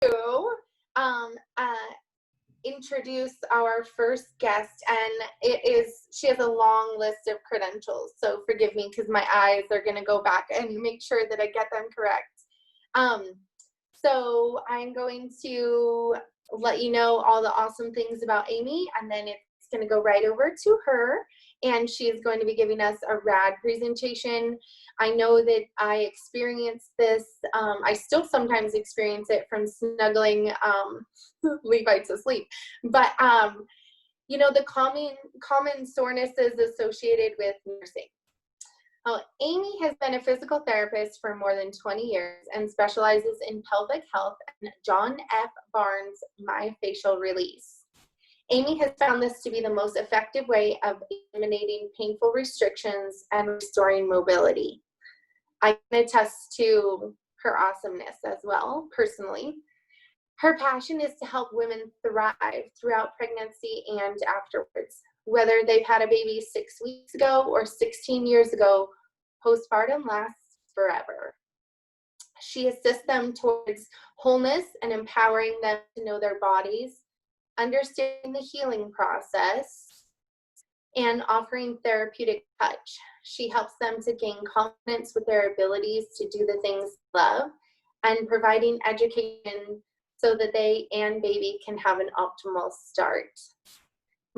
to introduce our first guest, and she has a long list of credentials, so forgive me because my eyes are going to go back and make sure that I get them correct. So I'm going to let you know all the awesome things about Amy, and then it's going to go right over to her, and she is going to be giving us a rad presentation. I know that I experienced this. I still sometimes experience it from snuggling Levi to sleep. But, you know, the common sorenesses associated with nursing. Amy has been a physical therapist for more than 20 years and specializes in pelvic health and John F. Barnes' myofascial release. Amy has found this to be the most effective way of eliminating painful restrictions and restoring mobility. I can attest to her awesomeness as well, personally. Her passion is to help women thrive throughout pregnancy and afterwards. Whether they've had a baby 6 weeks ago or 16 years ago, postpartum lasts forever. She assists them towards wholeness and empowering them to know their bodies, understanding the healing process, and offering therapeutic touch. She helps them to gain confidence with their abilities to do the things they love, and providing education so that they and baby can have an optimal start.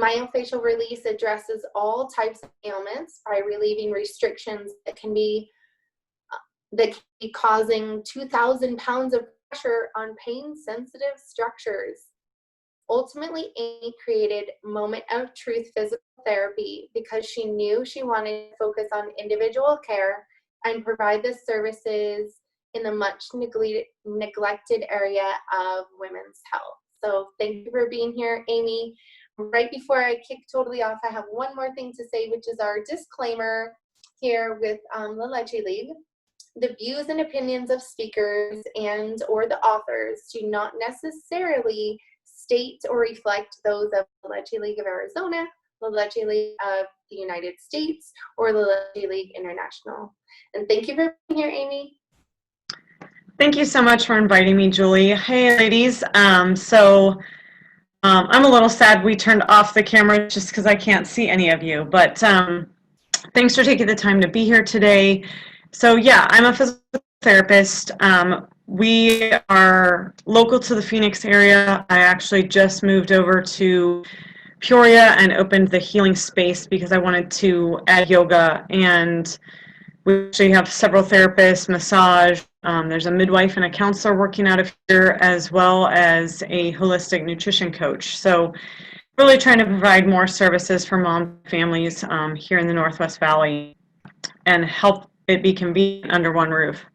Myofascial release addresses all types of ailments by relieving restrictions that can be causing 2,000 pounds of pressure on pain-sensitive structures. Ultimately, Amy created Moment of Truth Physical Therapy because she knew she wanted to focus on individual care and provide the services in the much neglected area of women's health. So thank you for being here, Amy. Right before I kick totally off, I have one more thing to say, which is our disclaimer here with the Leche League. The views and opinions of speakers and or the authors do not necessarily state or reflect those of the Leche League of Arizona, the Leche League of the United States, or the Leche League International. And thank you for being here, Amy. Thank you so much for inviting me, Julie. Hey, ladies. I'm a little sad we turned off the camera just because I can't see any of you, but thanks for taking the time to be here today. So yeah, I'm a physical therapist. We are local to the Phoenix area. I actually just moved over to Peoria and opened the healing space because I wanted to add yoga, and we actually have several therapists, massage. There's a midwife and a counselor working out of here, as well as a holistic nutrition coach. So really trying to provide more services for mom families here in the Northwest Valley and help it be convenient under one roof.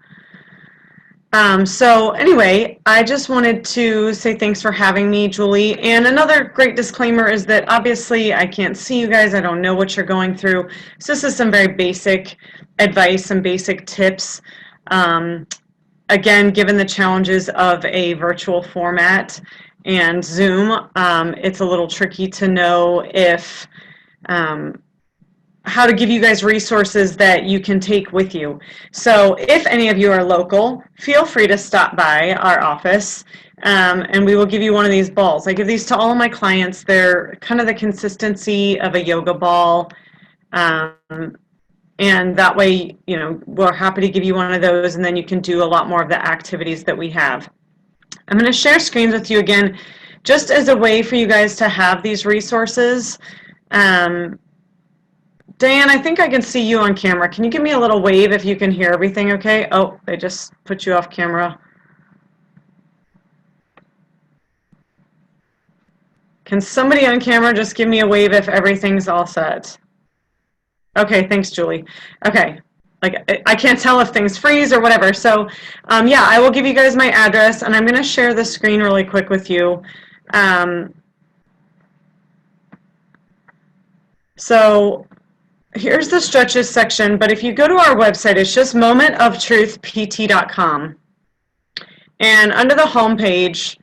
So anyway, I just wanted to say thanks for having me, Julie. And another great disclaimer is that obviously I can't see you guys. I don't know what you're going through. So this is some very basic advice, some basic tips. Again, given the challenges of a virtual format and Zoom, it's a little tricky to know if how to give you guys resources that you can take with you. So if any of you are local, feel free to stop by our office and we will give you one of these balls. I give these to all of my clients. They're kind of the consistency of a yoga ball. And that way, you know, we're happy to give you one of those, and then you can do a lot more of the activities that we have. I'm going to share screens with you again, just as a way for you guys to have these resources. Dan, I think I can see you on camera. Can you give me a little wave if you can hear everything okay? Oh, they just put you off camera. Can somebody on camera just give me a wave if everything's all set? Okay, thanks, Julie. Okay, like I can't tell if things freeze or whatever. So yeah, I will give you guys my address, and I'm going to share the screen really quick with you. So here's the stretches section, but if you go to our website, it's just momentoftruthpt.com. And under the home page,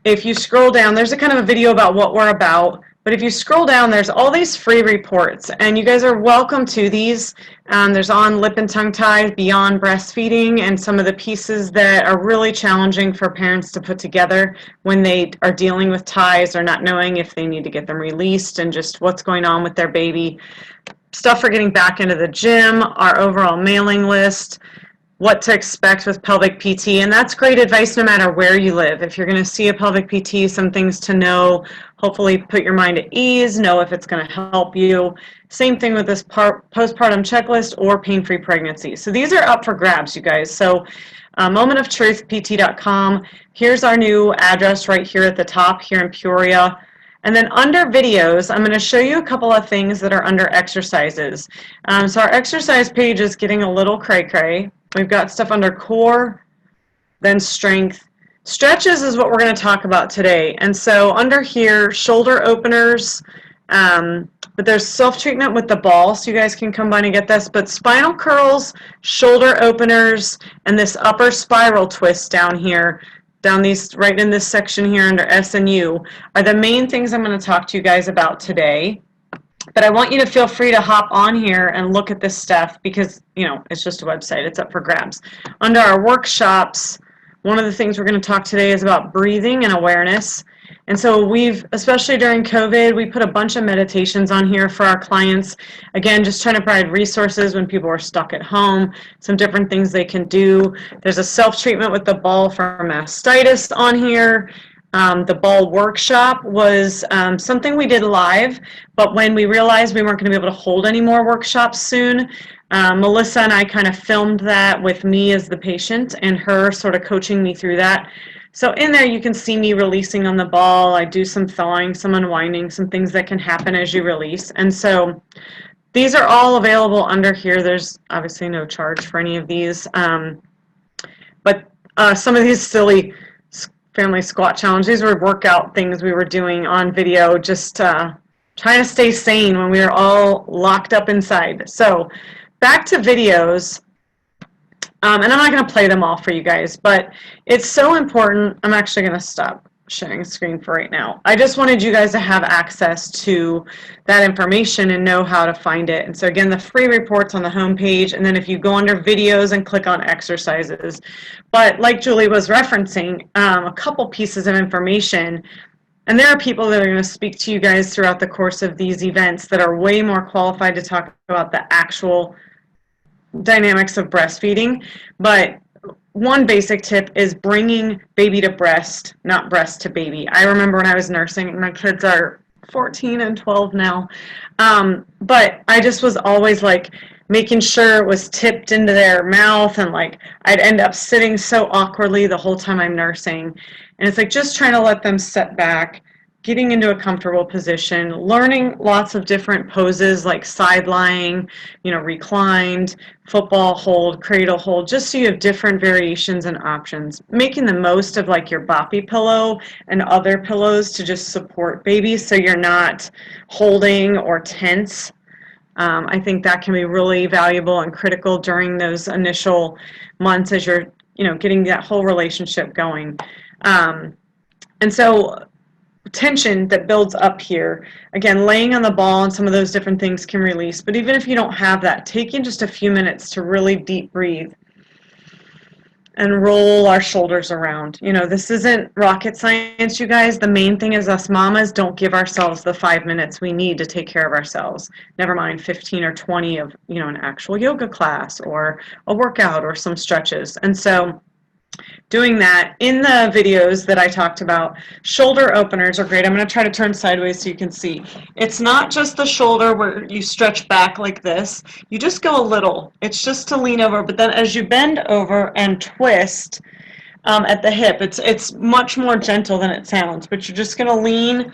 if you scroll down, there's a kind of a video about what we're about. But if you scroll down, there's all these free reports, and you guys are welcome to these. There's on lip and tongue ties, beyond breastfeeding, and some of the pieces that are really challenging for parents to put together when they are dealing with ties or not knowing if they need to get them released, and just what's going on with their baby. Stuff for getting back into the gym, our overall mailing list, what to expect with pelvic PT, and that's great advice no matter where you live. If you're going to see a pelvic PT, some things to know, hopefully put your mind at ease, know if it's going to help you. Same thing with this postpartum checklist or pain-free pregnancy. So these are up for grabs, you guys. So momentoftruthpt.com. Here's our new address right here at the top here in Peoria. And then under videos, I'm going to show you a couple of things that are under exercises. So our exercise page is getting a little cray-cray. We've got stuff under core, then strength. Stretches is what we're going to talk about today. And so under here, shoulder openers, but there's self-treatment with the ball, so you guys can come by and get this. But spinal curls, shoulder openers, and this upper spiral twist down here, down these, right in this section here under S and U, are the main things I'm going to talk to you guys about today. But I want you to feel free to hop on here and look at this stuff because, you know, it's just a website. It's up for grabs. Under our workshops, one of the things we're going to talk today is about breathing and awareness. And so we've, especially during COVID, we put a bunch of meditations on here for our clients. Again, just trying to provide resources when people are stuck at home, some different things they can do. There's a self-treatment with the ball for mastitis on here. The ball workshop was something we did live, but when we realized we weren't going to be able to hold any more workshops soon, Melissa and I kind of filmed that with me as the patient and her sort of coaching me through that. So in there you can see me releasing on the ball. I do some thawing, some unwinding, some things that can happen as you release. And so these are all available under here. There's obviously no charge for any of these, but some of these silly family squat challenge. These were workout things we were doing on video, just trying to stay sane when we were all locked up inside. So back to videos, and I'm not going to play them all for you guys, but it's so important. I'm actually going to stop sharing screen for right now. I just wanted you guys to have access to that information and know how to find it. And so again, the free reports on the home page, and then if you go under videos and click on exercises. But like Julie was referencing, a couple pieces of information, and there are people that are going to speak to you guys throughout the course of these events that are way more qualified to talk about the actual dynamics of breastfeeding. But one basic tip is bringing baby to breast, not breast to baby. I remember when I was nursing, my kids are 14 and 12 now, but I just was always like making sure it was tipped into their mouth, and like I'd end up sitting so awkwardly the whole time I'm nursing. And it's like just trying to let them sit back, getting into a comfortable position, learning lots of different poses like side lying, you know, reclined, football hold, cradle hold, just so you have different variations and options. Making the most of like your boppy pillow and other pillows to just support babies so you're not holding or tense. I think that can be really valuable and critical during those initial months as you're, you know, getting that whole relationship going. And so tension that builds up here, again, laying on the ball and some of those different things can release. But even if you don't have that, taking just a few minutes to really deep breathe and roll our shoulders around. You know, this isn't rocket science, you guys. The main thing is us mamas don't give ourselves the 5 minutes we need to take care of ourselves. Never mind 15 or 20 of, you know, an actual yoga class or a workout or some stretches. And so doing that in the videos that I talked about, shoulder openers are great. I'm going to try to turn sideways so you can see. It's not just the shoulder where you stretch back like this. You just go a little. It's just to lean over, but then as you bend over and twist at the hip, it's much more gentle than it sounds, but you're just going to lean,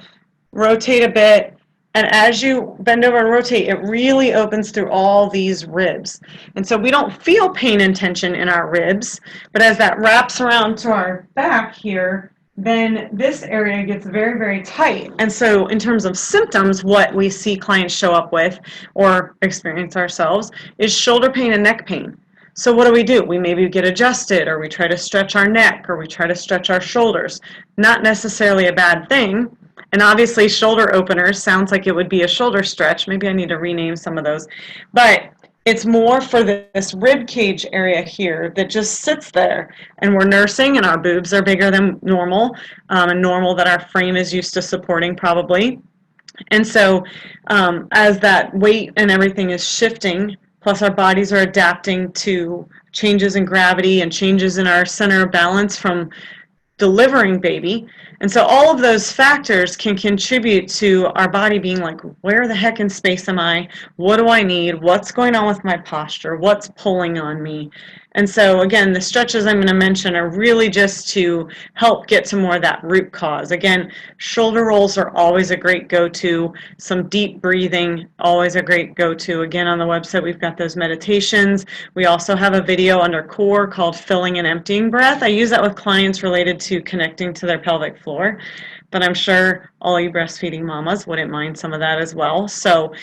rotate a bit, and as you bend over and rotate, it really opens through all these ribs. And so we don't feel pain and tension in our ribs, but as that wraps around to our back here, then this area gets very, very tight. And so in terms of symptoms, what we see clients show up with or experience ourselves is shoulder pain and neck pain. So what do? We maybe get adjusted, or we try to stretch our neck, or we try to stretch our shoulders. Not necessarily a bad thing, And obviously shoulder openers sounds like it would be a shoulder stretch. Maybe I need to rename some of those. But it's more for this rib cage area here that just sits there. And we're nursing and our boobs are bigger than normal, and normal that our frame is used to supporting probably. And so as that weight and everything is shifting, plus our bodies are adapting to changes in gravity and changes in our center of balance from delivering baby. And so all of those factors can contribute to our body being like, where the heck in space am I? What do I need? What's going on with my posture? What's pulling on me? And so again, the stretches I'm going to mention are really just to help get to more of that root cause. Again, shoulder rolls are always a great go-to. Some deep breathing, always a great go-to. Again, on the website, we've got those meditations. We also have a video under core called Filling and Emptying Breath. I use that with clients related to connecting to their pelvic floor, but I'm sure all you breastfeeding mamas wouldn't mind some of that as well. So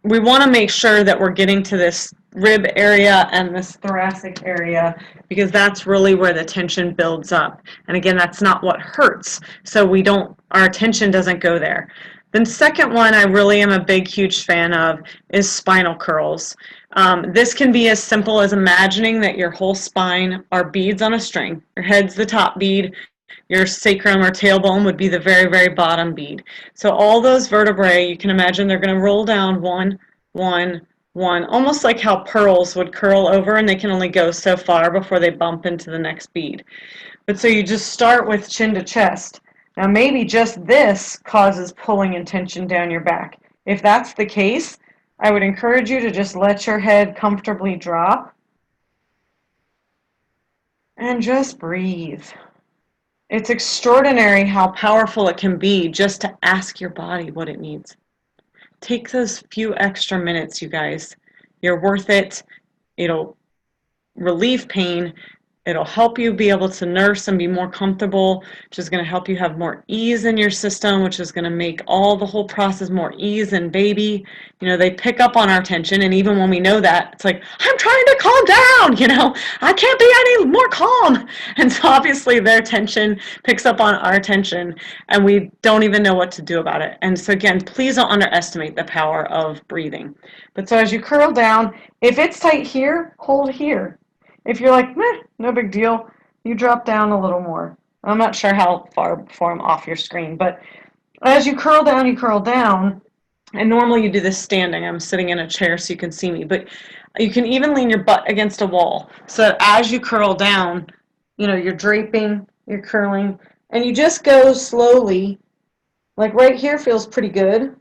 we want to make sure that we're getting to this rib area and this thoracic area, because that's really where the tension builds up. And again, that's not what hurts. So our attention doesn't go there. The second one I really am a big, huge fan of is spinal curls. This can be as simple as imagining that your whole spine are beads on a string. Your head's the top bead, your sacrum or tailbone would be the very, very bottom bead. So all those vertebrae, you can imagine they're going to roll down one, almost like how pearls would curl over and they can only go so far before they bump into the next bead. But so you just start with chin to chest. Now maybe just this causes pulling and tension down your back. If that's the case, I would encourage you to just let your head comfortably drop and just breathe. It's extraordinary how powerful it can be just to ask your body what it needs. Take those few extra minutes, you guys. You're worth it. It'll relieve pain. It'll help you be able to nurse and be more comfortable, which is going to help you have more ease in your system, which is going to make the whole process more ease and baby. They pick up on our tension, and even when we know that, it's like, I'm trying to calm down, I can't be any more calm. And so obviously their tension picks up on our tension, and we don't even know what to do about it. And so again, please don't underestimate the power of breathing. But so as you curl down, if it's tight here, hold here. If you're like, meh, no big deal, you drop down a little more. I'm not sure how far before I'm off your screen, but as you curl down, and normally you do this standing. I'm sitting in a chair so you can see me, but you can even lean your butt against a wall. So as you curl down, you're draping, you're curling, and you just go slowly. Like right here feels pretty good.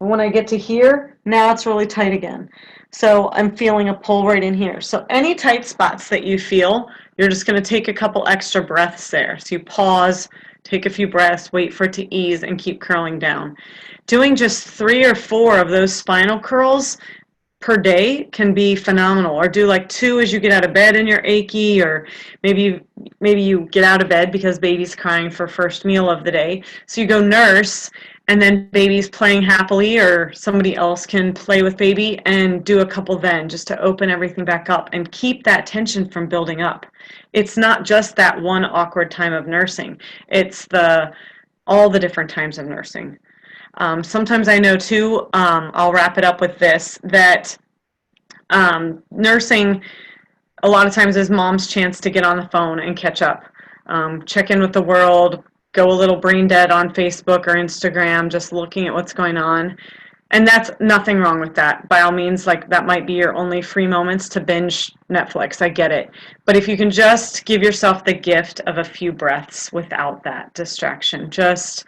And when I get to here, now it's really tight again. So I'm feeling a pull right in here. So any tight spots that you feel, you're just going to take a couple extra breaths there. So you pause, take a few breaths, wait for it to ease, and keep curling down. Doing just 3 or 4 of those spinal curls per day can be phenomenal. Or do like 2 as you get out of bed and you're achy, or maybe you get out of bed because baby's crying for first meal of the day. So you go nurse, and then baby's playing happily, or somebody else can play with baby, and do a couple then, just to open everything back up and keep that tension from building up. It's not just that one awkward time of nursing. It's all the different times of nursing. Sometimes I know too, I'll wrap it up with this, that nursing a lot of times is mom's chance to get on the phone and catch up. Check in with the world, go a little brain dead on Facebook or Instagram, just looking at what's going on. And that's nothing wrong with that. By all means, like that might be your only free moments to binge Netflix. I get it. But if you can just give yourself the gift of a few breaths without that distraction, just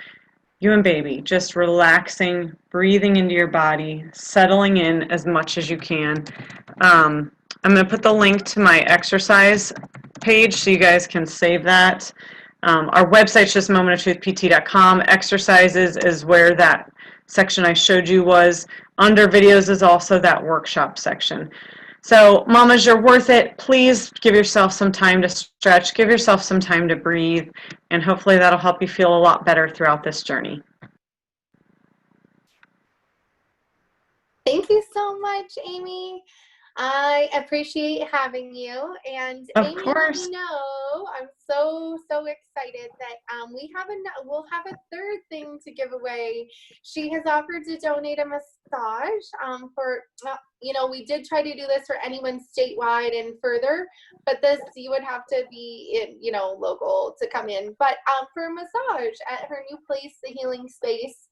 you and baby, just relaxing, breathing into your body, settling in as much as you can. I'm going to put the link to my exercise page so you guys can save that. Our website's just momentoftruthpt.com. Exercises is where that section I showed you was. Under videos is also that workshop section. So mamas, you're worth it. Please give yourself some time to stretch, give yourself some time to breathe, and hopefully that'll help you feel a lot better throughout this journey. Thank you so much, Amy. I appreciate having you. And Of Amy, course. let me know, I'm so excited that we'll have a third thing to give away. She has offered to donate a massage for we did try to do this for anyone statewide and further, but this you would have to be in local to come in. But for a massage at her new place, the Healing Space.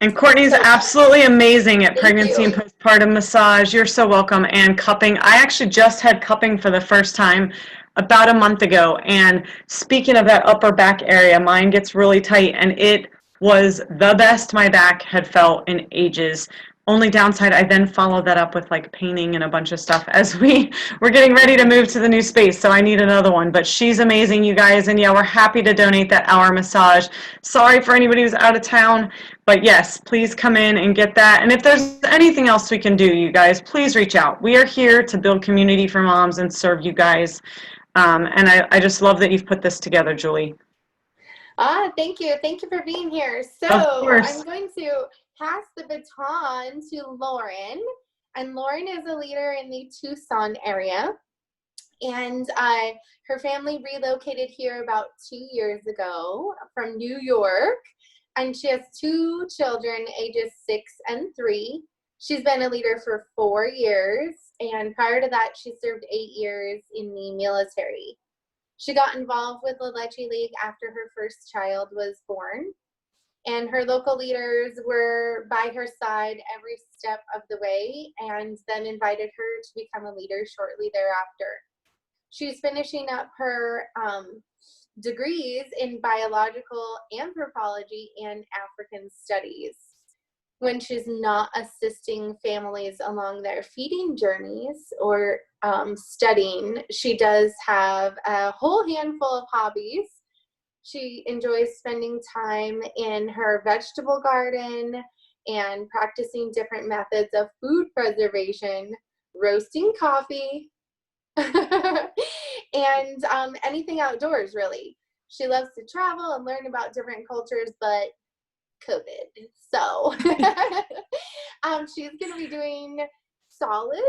And Courtney's absolutely amazing at pregnancy and you. postpartum massage. You're so welcome. And cupping. I actually just had cupping for the first time about a month ago. And speaking of that upper back area, mine gets really tight. And it was the best my back had felt in ages. Only downside, I then followed that up with like painting and a bunch of stuff as we were getting ready to move to the new space. So I need another one. But she's amazing, you guys. And yeah, we're happy to donate that hour massage. Sorry for anybody who's out of town. But yes, please come in and get that. And if there's anything else we can do, you guys, please reach out. We are here to build community for moms and serve you guys. And I just love that you've put this together, Julie. Thank you. Thank you for being here. So I'm going to pass the baton to Lauryn. And Lauryn is a leader in the Tucson area. And her family relocated here about 2 years ago from New York. And she has 2 children, ages 6 and 3. She's been a leader for 4 years. And prior to that, she served 8 years in the military. She got involved with the Leche League after her first child was born. And her local leaders were by her side every step of the way and then invited her to become a leader shortly thereafter. She's finishing up her degrees in biological anthropology and African studies. When she's not assisting families along their feeding journeys or studying, she does have a whole handful of hobbies. She enjoys spending time in her vegetable garden and practicing different methods of food preservation, roasting coffee, and anything outdoors, really. She loves to travel and learn about different cultures, but COVID. So she's going to be doing solids.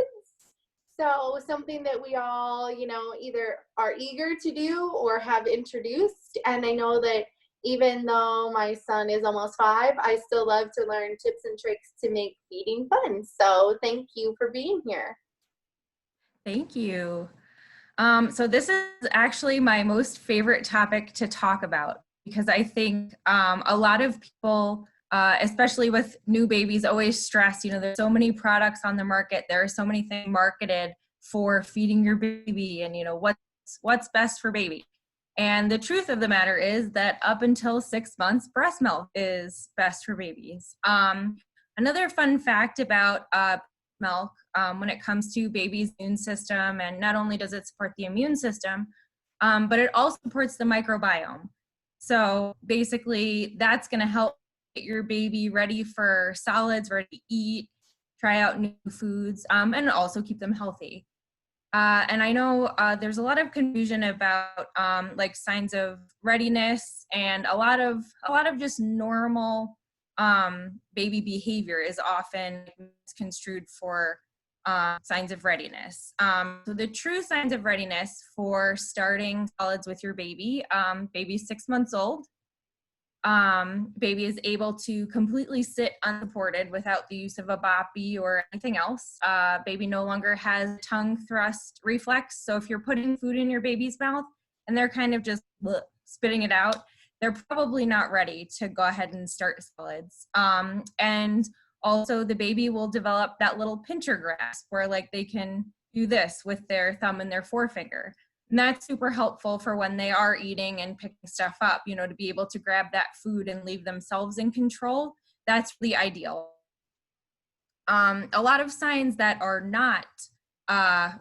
So something that we all, either are eager to do or have introduced. And I know that even though my son is almost 5, I still love to learn tips and tricks to make feeding fun. So thank you for being here. Thank you. So this is actually my most favorite topic to talk about because I think a lot of people, especially with new babies, always stress, there's so many products on the market. There are so many things marketed for feeding your baby and, what's best for baby. And the truth of the matter is that up until 6 months, breast milk is best for babies. Another fun fact about milk when it comes to baby's immune system, and not only does it support the immune system, but it also supports the microbiome. So basically that's going to help get your baby ready for solids, ready to eat, try out new foods, and also keep them healthy. And I know there's a lot of confusion about like signs of readiness, and a lot of just normal baby behavior is often misconstrued for signs of readiness. So the true signs of readiness for starting solids with your baby, baby's 6 months old. Baby is able to completely sit unsupported without the use of a boppy or anything else. Baby no longer has tongue thrust reflex. So if you're putting food in your baby's mouth and they're kind of just spitting it out, they're probably not ready to go ahead and start solids. And also the baby will develop that little pincher grasp where like they can do this with their thumb and their forefinger. And that's super helpful for when they are eating and picking stuff up, to be able to grab that food and leave themselves in control. That's really ideal. A lot of signs that are not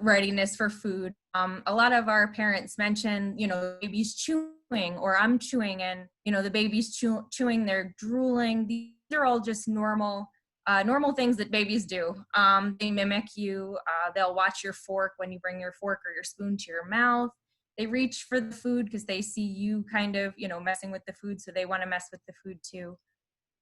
readiness for food. A lot of our parents mention, baby's chewing or I'm chewing and, the baby's chewing, they're drooling. These are all just normal things that babies do. They mimic you. They'll watch your fork when you bring your fork or your spoon to your mouth. They reach for the food because they see you kind of, messing with the food, so they want to mess with the food too.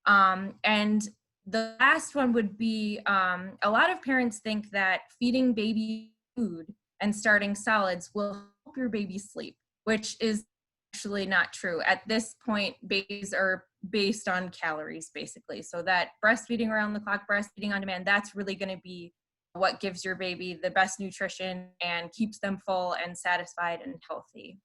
And the last one would be, a lot of parents think that feeding baby food and starting solids will help your baby sleep. which is actually not true. At this point, babies are based on calories, basically. So that breastfeeding around the clock, breastfeeding on demand, that's really going to be what gives your baby the best nutrition and keeps them full and satisfied and healthy.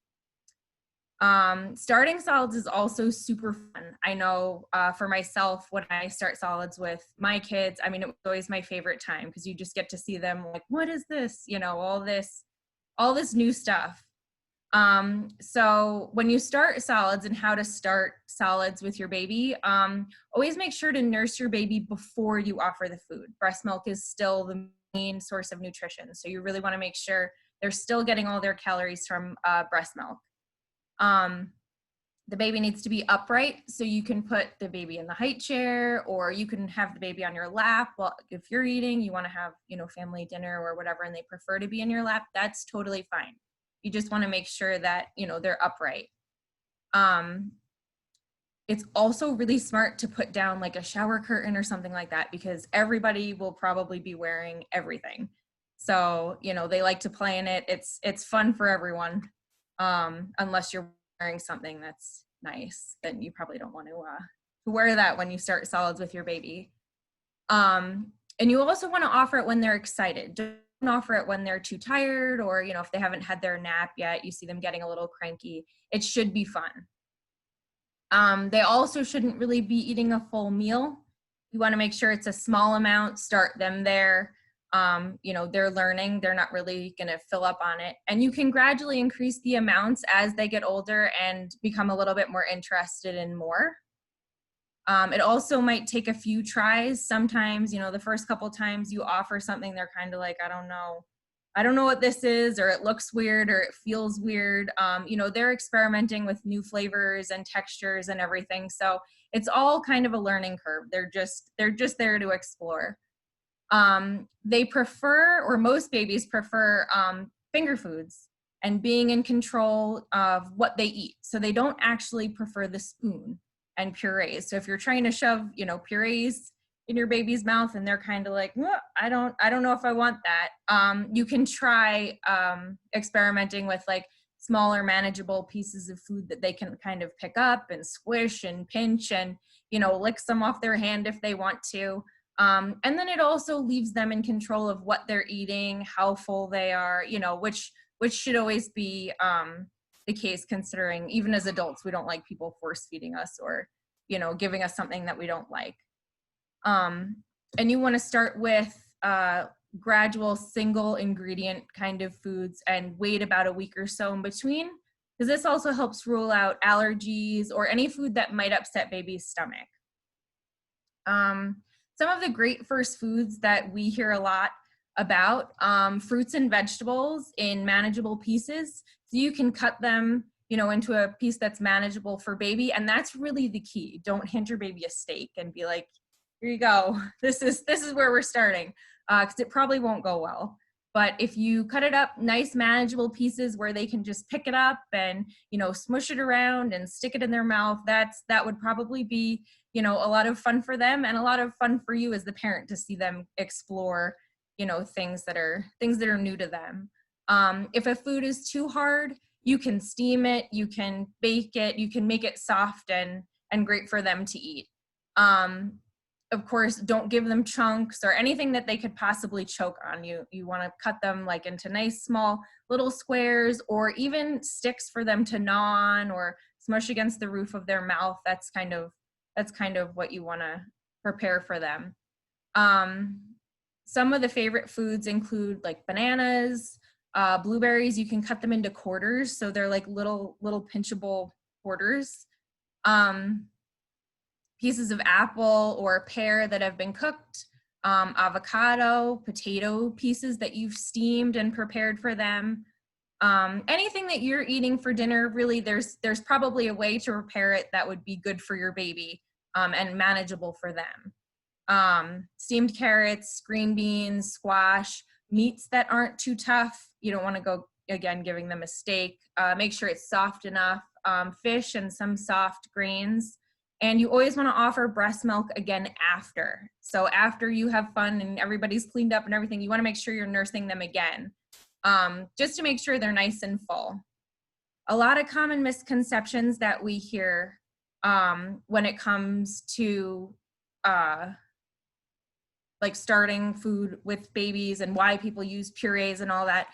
Starting solids is also super fun. I know for myself, when I start solids with my kids, I mean, it was always my favorite time because you just get to see them like, what is this? You know, all this new stuff. So when you start solids and how to start solids with your baby, always make sure to nurse your baby before you offer the food. Breast milk is still the main source of nutrition. So you really want to make sure they're still getting all their calories from breast milk. The baby needs to be upright, so you can put the baby in the height chair, or you can have the baby on your lap. Well, if you're eating, you want to have, you know, family dinner or whatever, and they prefer to be in your lap, that's totally fine. You just want to make sure that, you know, they're upright. It's also really smart to put down like a shower curtain or something like that, because everybody will probably be wearing everything. So, you know, they like to play in it. It's fun for everyone. Unless you're wearing something that's nice, then you probably don't want to wear that when you start solids with your baby. And you also want to offer it when they're excited. Don't offer it when they're too tired, or, you know, if they haven't had their nap yet, you see them getting a little cranky. It should be fun. They also shouldn't really be eating a full meal. You want to make sure it's a small amount, start them there. You know, they're learning, they're not really going to fill up on it. And you can gradually increase the amounts as they get older and become a little bit more interested in more. It also might take a few tries. Sometimes, you know, the first couple times you offer something, they're kind of like, I don't know what this is, or it looks weird, or it feels weird. You know, they're experimenting with new flavors and textures and everything. So it's all kind of a learning curve. They're just there to explore. They prefer, or most babies prefer, finger foods and being in control of what they eat. So they don't actually prefer the spoon and purees. So if you're trying to shove, you know, purees in your baby's mouth and they're kind of like, well, I don't know if I want that. You can try experimenting with like smaller manageable pieces of food that they can kind of pick up and squish and pinch and, you know, lick some off their hand if they want to. And then it also leaves them in control of what they're eating, how full they are, you know, which should always be the case, considering even as adults, we don't like people force feeding us or, you know, giving us something that we don't like. And you want to start with gradual single ingredient kind of foods and wait about a week or so in between, because this also helps rule out allergies or any food that might upset baby's stomach. Some of the great first foods that we hear a lot about, fruits and vegetables in manageable pieces. So you can cut them, you know, into a piece that's manageable for baby. And that's really the key. Don't hand your baby a steak and be like, here you go. This is where we're starting. Because it probably won't go well. But if you cut it up nice manageable pieces where they can just pick it up and, you know, smush it around and stick it in their mouth, that would probably be, you know, a lot of fun for them and a lot of fun for you as the parent to see them explore, you know, things that are new to them. If a food is too hard, you can steam it, you can bake it, you can make it soft and great for them to eat. Of course, don't give them chunks or anything that they could possibly choke on. You want to cut them like into nice small little squares, or even sticks for them to gnaw on or smush against the roof of their mouth. That's kind of what you want to prepare for them. Some of the favorite foods include like bananas, blueberries. You can cut them into quarters, so they're like little pinchable quarters. Pieces of apple or pear that have been cooked, avocado, potato pieces that you've steamed and prepared for them. Anything that you're eating for dinner, really, there's probably a way to prepare it that would be good for your baby and manageable for them. Steamed carrots, green beans, squash, meats that aren't too tough. You don't want to go, again, giving them a steak. Make sure it's soft enough. Fish and some soft grains. And you always want to offer breast milk again after. So after you have fun and everybody's cleaned up and everything, you want to make sure you're nursing them again, just to make sure they're nice and full. a lot of common misconceptions that we hear when it comes to like starting food with babies and why people use purees and all that.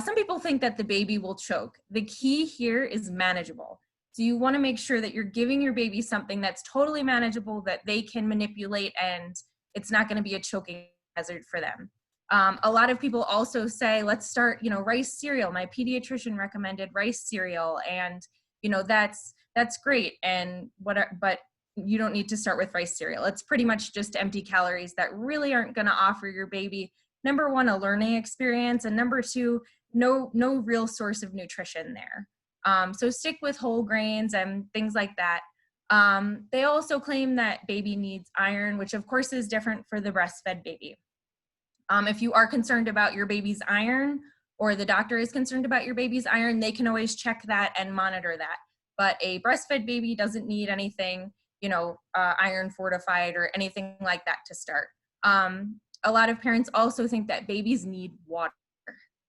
Some people think that the baby will choke. The key here is manageable. So you want to make sure that you're giving your baby something that's totally manageable, that they can manipulate, and it's not going to be a choking hazard for them. A lot of people also say, let's start, rice cereal. My pediatrician recommended rice cereal, and that's great. And but you don't need to start with rice cereal. It's pretty much just empty calories that really aren't going to offer your baby, number one, a learning experience, and number two, no real source of nutrition there. So stick with whole grains and things like that. They also claim that baby needs iron, which of course is different for the breastfed baby. If you are concerned about your baby's iron, or the doctor is concerned about your baby's iron, they can always check that and monitor that. But a breastfed baby doesn't need anything, iron fortified or anything like that to start. A lot of parents also think that babies need water,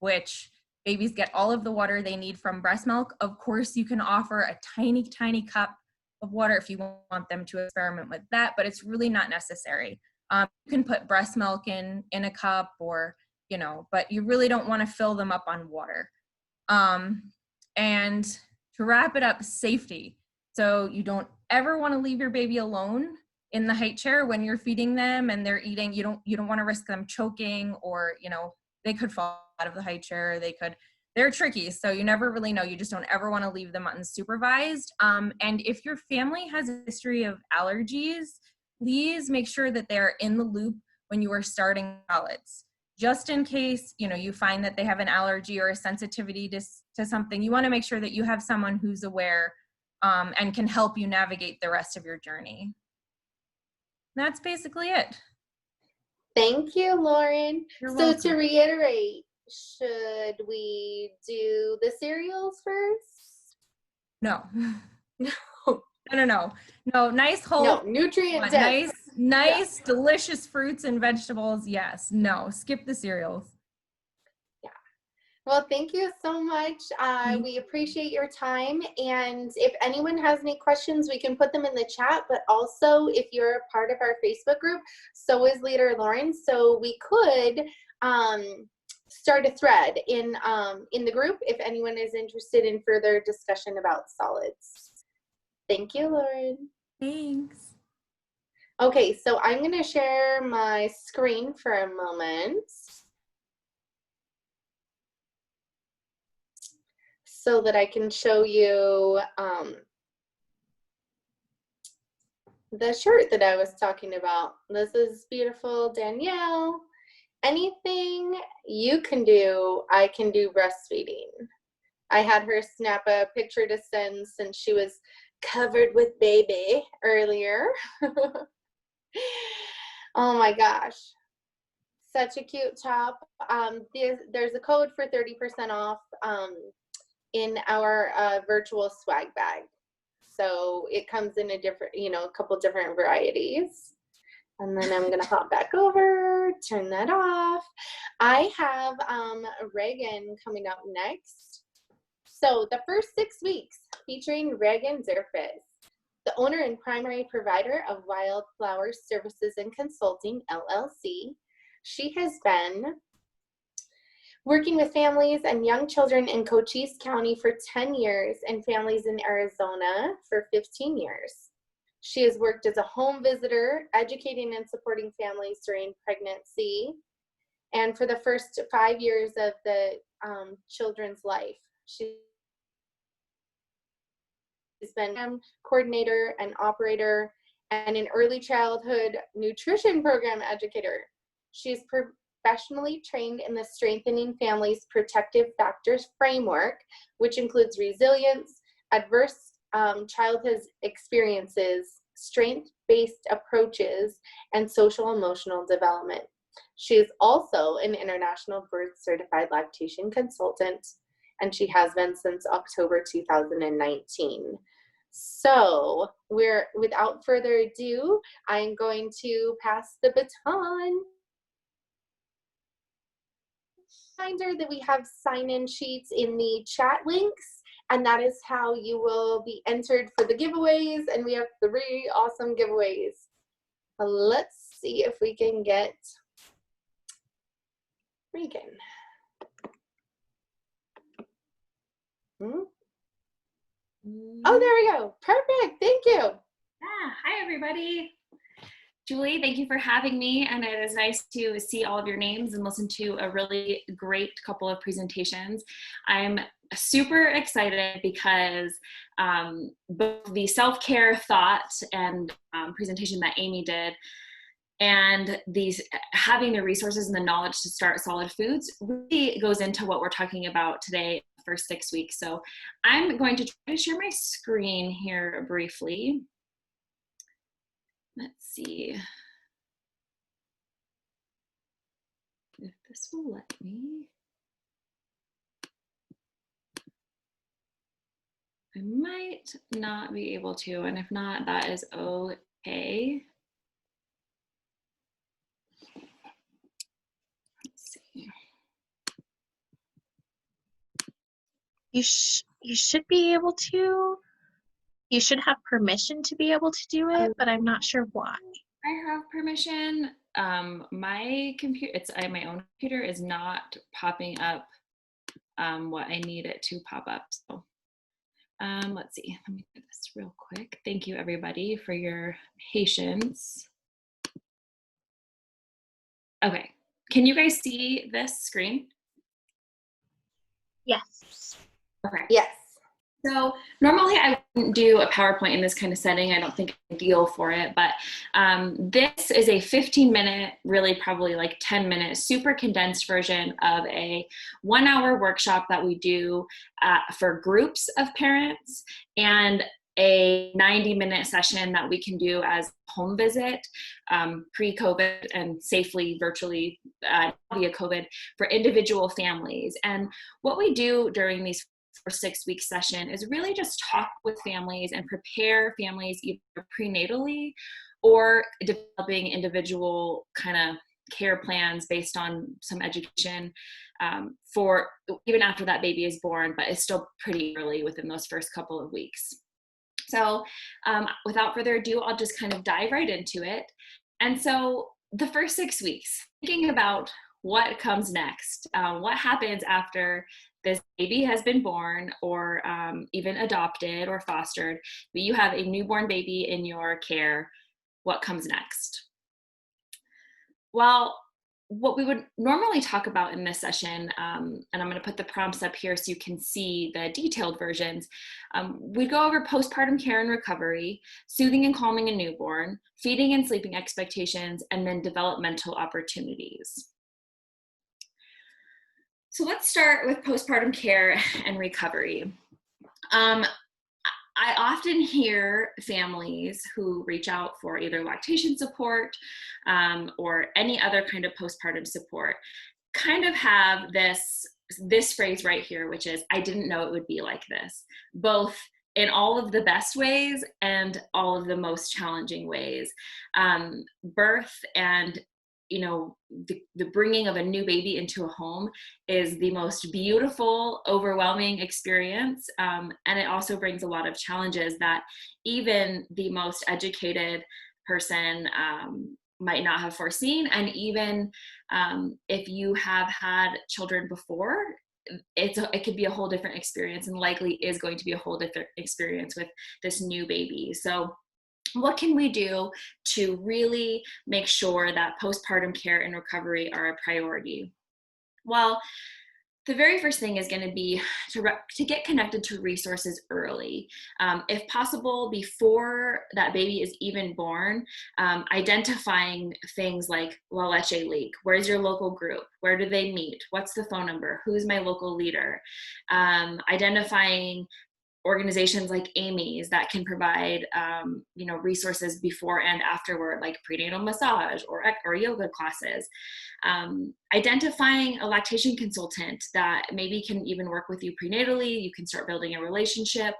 which babies get all of the water they need from breast milk. Of course, you can offer a tiny, tiny cup of water if you want them to experiment with that, but it's really not necessary. You can put breast milk in a cup, or, but you really don't want to fill them up on water. And to wrap it up, safety. So you don't ever want to leave your baby alone in the height chair when you're feeding them and they're eating. You don't want to risk them choking, or, they could fall out of the high chair. They're tricky. So you never really know. You just don't ever want to leave them unsupervised. And if your family has a history of allergies, please make sure that they're in the loop when you are starting solids. Just in case, you find that they have an allergy or a sensitivity to something, you want to make sure that you have someone who's aware and can help you navigate the rest of your journey. That's basically it. Thank you, Lauryn. You're So welcome. to reiterate, should we do the cereals first? No. No. No, nice whole. No, nutrient dense. Nice, delicious fruits and vegetables. Yes. No, skip the cereals. Yeah. Well, thank you so much. We appreciate your time. And if anyone has any questions, we can put them in the chat. But also, if you're a part of our Facebook group, so is Leader Lauryn. So we could start a thread in the group if anyone is interested in further discussion about solids. Thank you, Lauryn. Thanks. Okay, so I'm going to share my screen for a moment so that I can show you the shirt that I was talking about. This is beautiful Danielle. Anything you can do, I can do breastfeeding. I had her snap a picture to send since she was covered with baby earlier. Oh my gosh. Such a cute top. There's a code for 30% off in our virtual swag bag. So it comes in a different, a couple different varieties. And then I'm gonna hop back over, turn that off. I have Reagan coming up next. So the first 6 weeks featuring Reagan Zerfis, the owner and primary provider of Wildflower Services and Consulting, LLC. She has been working with families and young children in Cochise County for 10 years and families in Arizona for 15 years. She has worked as a home visitor, educating and supporting families during pregnancy, and for the first 5 years of the children's life. She's been a coordinator and operator and an early childhood nutrition program educator. She's professionally trained in the Strengthening Families Protective Factors framework, which includes resilience, adverse childhood experiences, strength-based approaches, and social emotional development. She is also an international board certified lactation consultant, and she has been since October 2019. So without further ado, I'm going to pass the baton. Reminder that we have sign-in sheets in the chat links, and that is how you will be entered for the giveaways. And we have 3 awesome giveaways. Let's see if we can get Regan. Oh, there we go. Perfect. Thank you. Yeah. Hi, everybody. Julie, thank you for having me, and it is nice to see all of your names and listen to a really great couple of presentations. I'm super excited because both the self-care thought and presentation that Amy did and having the resources and the knowledge to start solid foods really goes into what we're talking about today for 6 weeks. So I'm going to try to share my screen here briefly. Let's see if this will let me. I might not be able to, and if not, that is okay. Let's see. You should be able to. You should have permission to be able to do it, but I'm not sure why. I have permission. My computer, my own computer is not popping up what I need it to pop up. So let's see, let me do this real quick. Thank you everybody for your patience. Okay, can you guys see this screen? Yes. Okay. Yes. So normally I wouldn't do a PowerPoint in this kind of setting. I don't think I'm ideal for it, but this is a 15-minute, really probably like 10-minute, super condensed version of a 1-hour workshop that we do for groups of parents, and a 90-minute session that we can do as home visit pre-COVID and safely virtually via COVID for individual families. And what we do during these 6-week session is really just talk with families and prepare families either prenatally or developing individual kind of care plans based on some education for even after that baby is born, but it's still pretty early within those first couple of weeks. So without further ado, I'll just kind of dive right into it. And so the first 6 weeks, thinking about what comes next, what happens after this baby has been born or even adopted or fostered, but you have a newborn baby in your care, what comes next? Well, what we would normally talk about in this session, and I'm going to put the prompts up here so you can see the detailed versions, we go over postpartum care and recovery, soothing and calming a newborn, feeding and sleeping expectations, and then developmental opportunities. So let's start with postpartum care and recovery. I often hear families who reach out for either lactation support or any other kind of postpartum support kind of have this phrase right here, which is, I didn't know it would be like this, both in all of the best ways and all of the most challenging ways. Birth and the bringing of a new baby into a home is the most beautiful, overwhelming experience. And it also brings a lot of challenges that even the most educated person might not have foreseen. And even if you have had children before, it could be a whole different experience, and likely is going to be a whole different experience with this new baby. So what can we do to really make sure that postpartum care and recovery are a priority? Well, the very first thing is going to be to get connected to resources early. If possible, before that baby is even born, identifying things like La Leche leak. Where's your local group? Where do they meet? What's the phone number? Who's my local leader? Identifying organizations like Amy's that can provide resources before and afterward, like prenatal massage or yoga classes. Identifying a lactation consultant that maybe can even work with you prenatally. You can start building a relationship.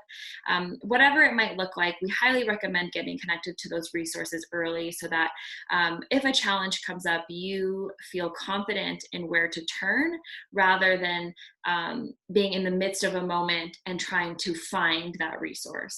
Whatever it might look like, we highly recommend getting connected to those resources early so that if a challenge comes up, you feel confident in where to turn rather than being in the midst of a moment and trying to find that resource.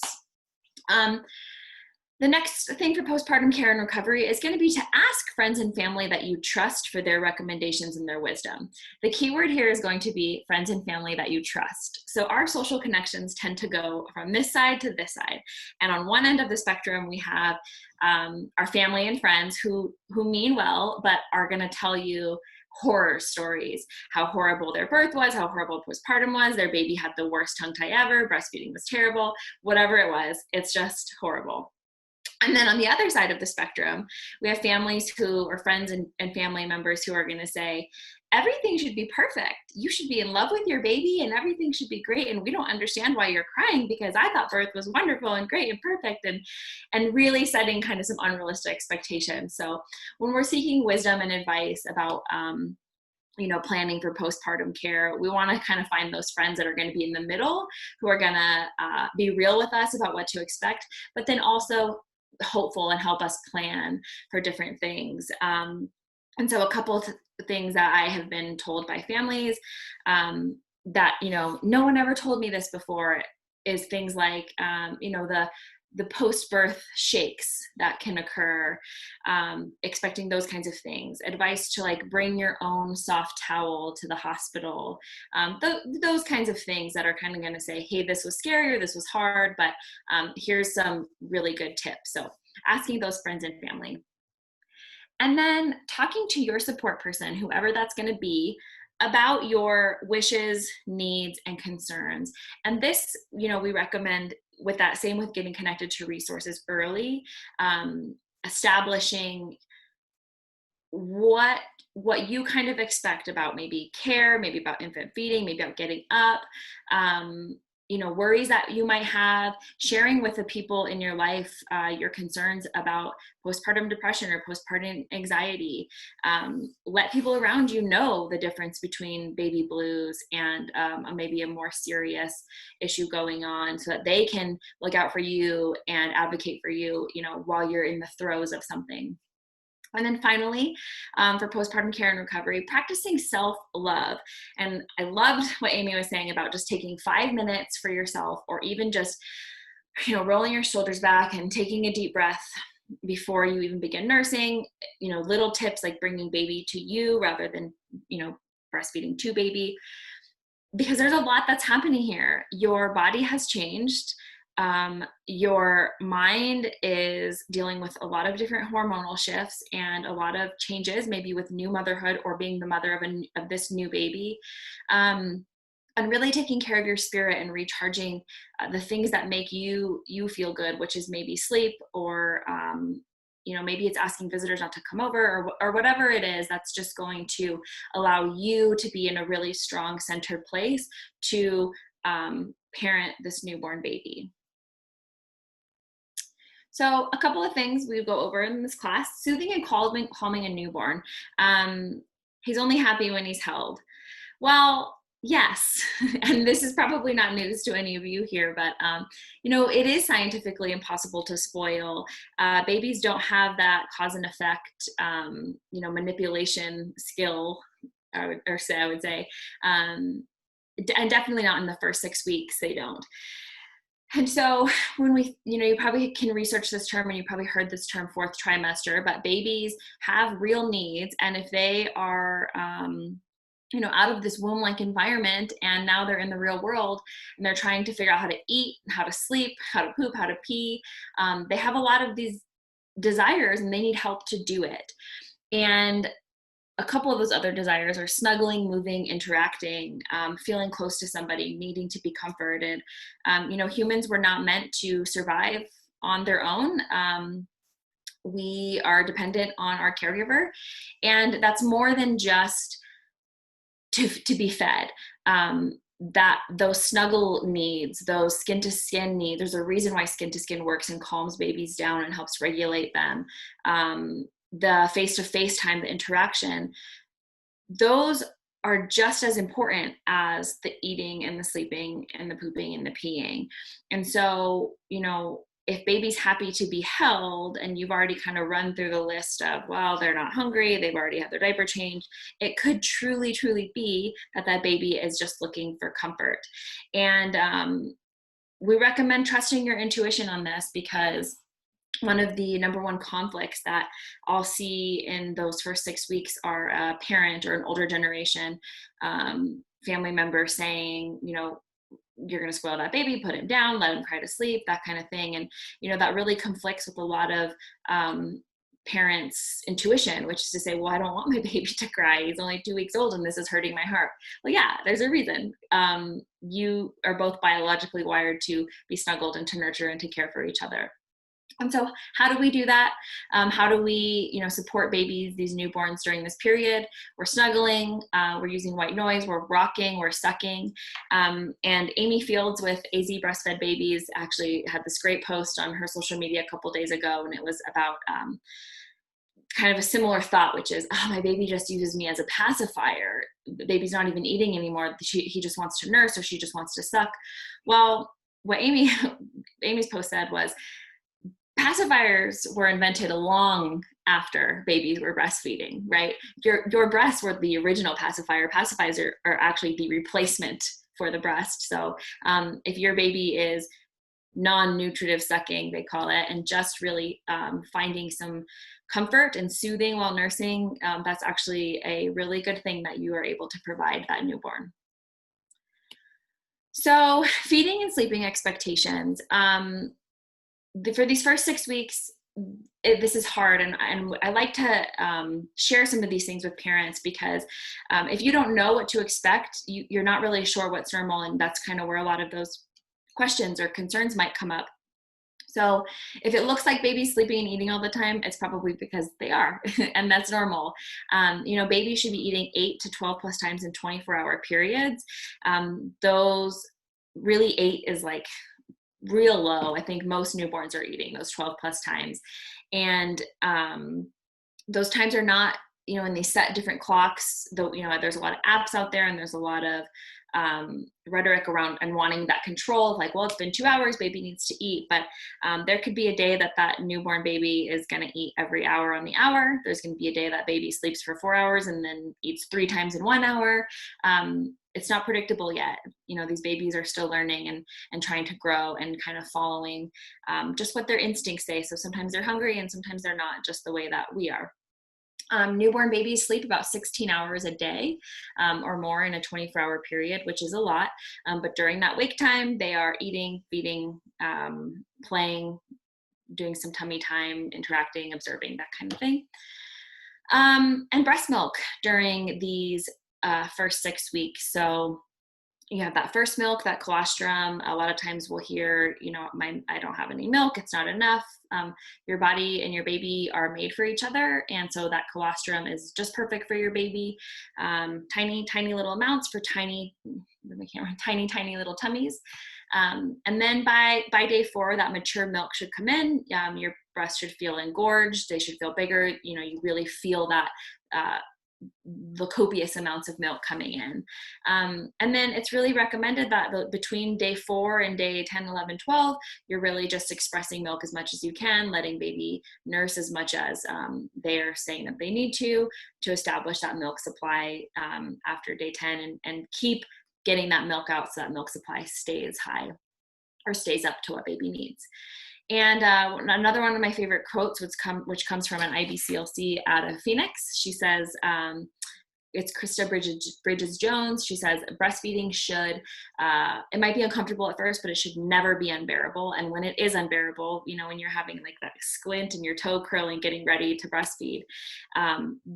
The next thing for postpartum care and recovery is going to be to ask friends and family that you trust for their recommendations and their wisdom. The key word here is going to be friends and family that you trust. So our social connections tend to go from this side to this side. And on one end of the spectrum, we have our family and friends who mean well, but are going to tell you horror stories, how horrible their birth was, how horrible postpartum was, their baby had the worst tongue tie ever, breastfeeding was terrible, whatever it was, it's just horrible. And then on the other side of the spectrum, we have families or friends and family members who are going to say, everything should be perfect. You should be in love with your baby and everything should be great. And we don't understand why you're crying because I thought birth was wonderful and great and perfect, and really setting kind of some unrealistic expectations. So when we're seeking wisdom and advice about, planning for postpartum care, we want to kind of find those friends that are going to be in the middle, who are going to be real with us about what to expect, but then also hopeful and help us plan for different things. And so a couple of things that I have been told by families that, no one ever told me this before is things like, the post-birth shakes that can occur, expecting those kinds of things, advice to like bring your own soft towel to the hospital, those kinds of things that are kind of going to say, hey, this was scary or this was hard, but here's some really good tips. So asking those friends and family. And then talking to your support person, whoever that's going to be, about your wishes, needs, and concerns. And this, we recommend with getting connected to resources early, establishing what you kind of expect about maybe care, maybe about infant feeding, maybe about getting up, worries that you might have, sharing with the people in your life your concerns about postpartum depression or postpartum anxiety. Let people around you know the difference between baby blues and maybe a more serious issue going on, so that they can look out for you and advocate for you, while you're in the throes of something. And then finally, for postpartum care and recovery, practicing self-love. And I loved what Amy was saying about just taking 5 minutes for yourself, or even just, rolling your shoulders back and taking a deep breath before you even begin nursing. Little tips like bringing baby to you rather than, breastfeeding to baby. Because there's a lot that's happening here. Your body has changed. Your mind is dealing with a lot of different hormonal shifts and a lot of changes, maybe with new motherhood or being the mother of this new baby, and really taking care of your spirit and recharging the things that make you feel good, which is maybe sleep, or maybe it's asking visitors not to come over, or whatever it is that's just going to allow you to be in a really strong centered place to parent this newborn baby. So a couple of things we go over in this class: soothing and calming a newborn. He's only happy when he's held. Well, yes, and this is probably not news to any of you here, but it is scientifically impossible to spoil. Babies don't have that cause and effect, manipulation skill, I would say, and definitely not in the first 6 weeks, they don't. And so when you probably can research this term, and you probably heard this term 4th trimester, but babies have real needs. And if they are, out of this womb-like environment, and now they're in the real world and they're trying to figure out how to eat, how to sleep, how to poop, how to pee, they have a lot of these desires and they need help to do it. And a couple of those other desires are snuggling, moving, interacting, feeling close to somebody, needing to be comforted. Humans were not meant to survive on their own. We are dependent on our caregiver, and that's more than just to be fed. That those snuggle needs, those skin to skin needs, there's a reason why skin to skin works and calms babies down and helps regulate them. The face-to-face time, the interaction, those are just as important as the eating and the sleeping and the pooping and the peeing. And so, if baby's happy to be held and you've already kind of run through the list of, well, they're not hungry, they've already had their diaper changed, it could truly, truly be that that baby is just looking for comfort. And we recommend trusting your intuition on this, because one of the number one conflicts that I'll see in those first 6 weeks are a parent or an older generation family member saying, you know, you're going to spoil that baby, put him down, let him cry to sleep, that kind of thing. And, you know, that really conflicts with a lot of parents' intuition, which is to say, well, I don't want my baby to cry. He's only 2 weeks old and this is hurting my heart. Well, yeah, there's a reason. You are both biologically wired to be snuggled and to nurture and to care for each other. And so how do we do that? How do we, you know, support babies, these newborns during this period? We're snuggling, we're using white noise, we're rocking, we're sucking. And Amy Fields with AZ Breastfed Babies actually had this great post on her social media a couple days ago, and it was about kind of a similar thought, which is, oh, my baby just uses me as a pacifier. The baby's not even eating anymore. He just wants to nurse, or she just wants to suck. Well, what Amy's post said was, pacifiers were invented long after babies were breastfeeding, right? Your breasts were the original pacifier. Pacifiers are actually the replacement for the breast. So if your baby is non-nutritive sucking, they call it, and just really finding some comfort and soothing while nursing, that's actually a really good thing that you are able to provide that newborn. So feeding and sleeping expectations. For these first 6 weeks, this is hard, and I like to share some of these things with parents, because if you don't know what to expect, you're not really sure what's normal, and that's kind of where a lot of those questions or concerns might come up. So if it looks like baby's sleeping and eating all the time, it's probably because they are, and that's normal. You know, babies should be eating 8 to 12 plus times in 24-hour periods. Those really 8 is like real low. I think most newborns are eating those 12 plus times. And those times are not, you know, when they set different clocks, though, you know, there's a lot of apps out there, and there's a lot of rhetoric around and wanting that control of like, well, it's been 2 hours, baby needs to eat. But there could be a day that newborn baby is going to eat every hour on the hour. There's going to be a day that baby sleeps for 4 hours and then eats 3 times in 1 hour. It's not predictable yet. You know, these babies are still learning and trying to grow and kind of following just what their instincts say. So sometimes they're hungry and sometimes they're not, just the way that we are. Newborn babies sleep about 16 hours a day or more in a 24-hour period, which is a lot. But during that wake time, they are eating, feeding, playing, doing some tummy time, interacting, observing, that kind of thing. And breast milk during these first 6 weeks. So you have that first milk, that colostrum. A lot of times we'll hear, you know, I don't have any milk, it's not enough. Your body and your baby are made for each other. And so that colostrum is just perfect for your baby. Tiny, tiny little amounts for tiny little tummies. And then by day 4, that mature milk should come in. Your breasts should feel engorged. They should feel bigger. You know, you really feel that the copious amounts of milk coming in. And then it's really recommended that between day 4 and day 10, 11, 12, you're really just expressing milk as much as you can, letting baby nurse as much as they're saying that they need to establish that milk supply after day 10, and keep getting that milk out so that milk supply stays high or stays up to what baby needs. And another one of my favorite quotes, which comes from an IBCLC out of Phoenix. She says, it's Krista Bridges Jones. She says, breastfeeding should, it might be uncomfortable at first, but it should never be unbearable. And when it is unbearable, you know, when you're having like that squint and your toe curling, getting ready to breastfeed,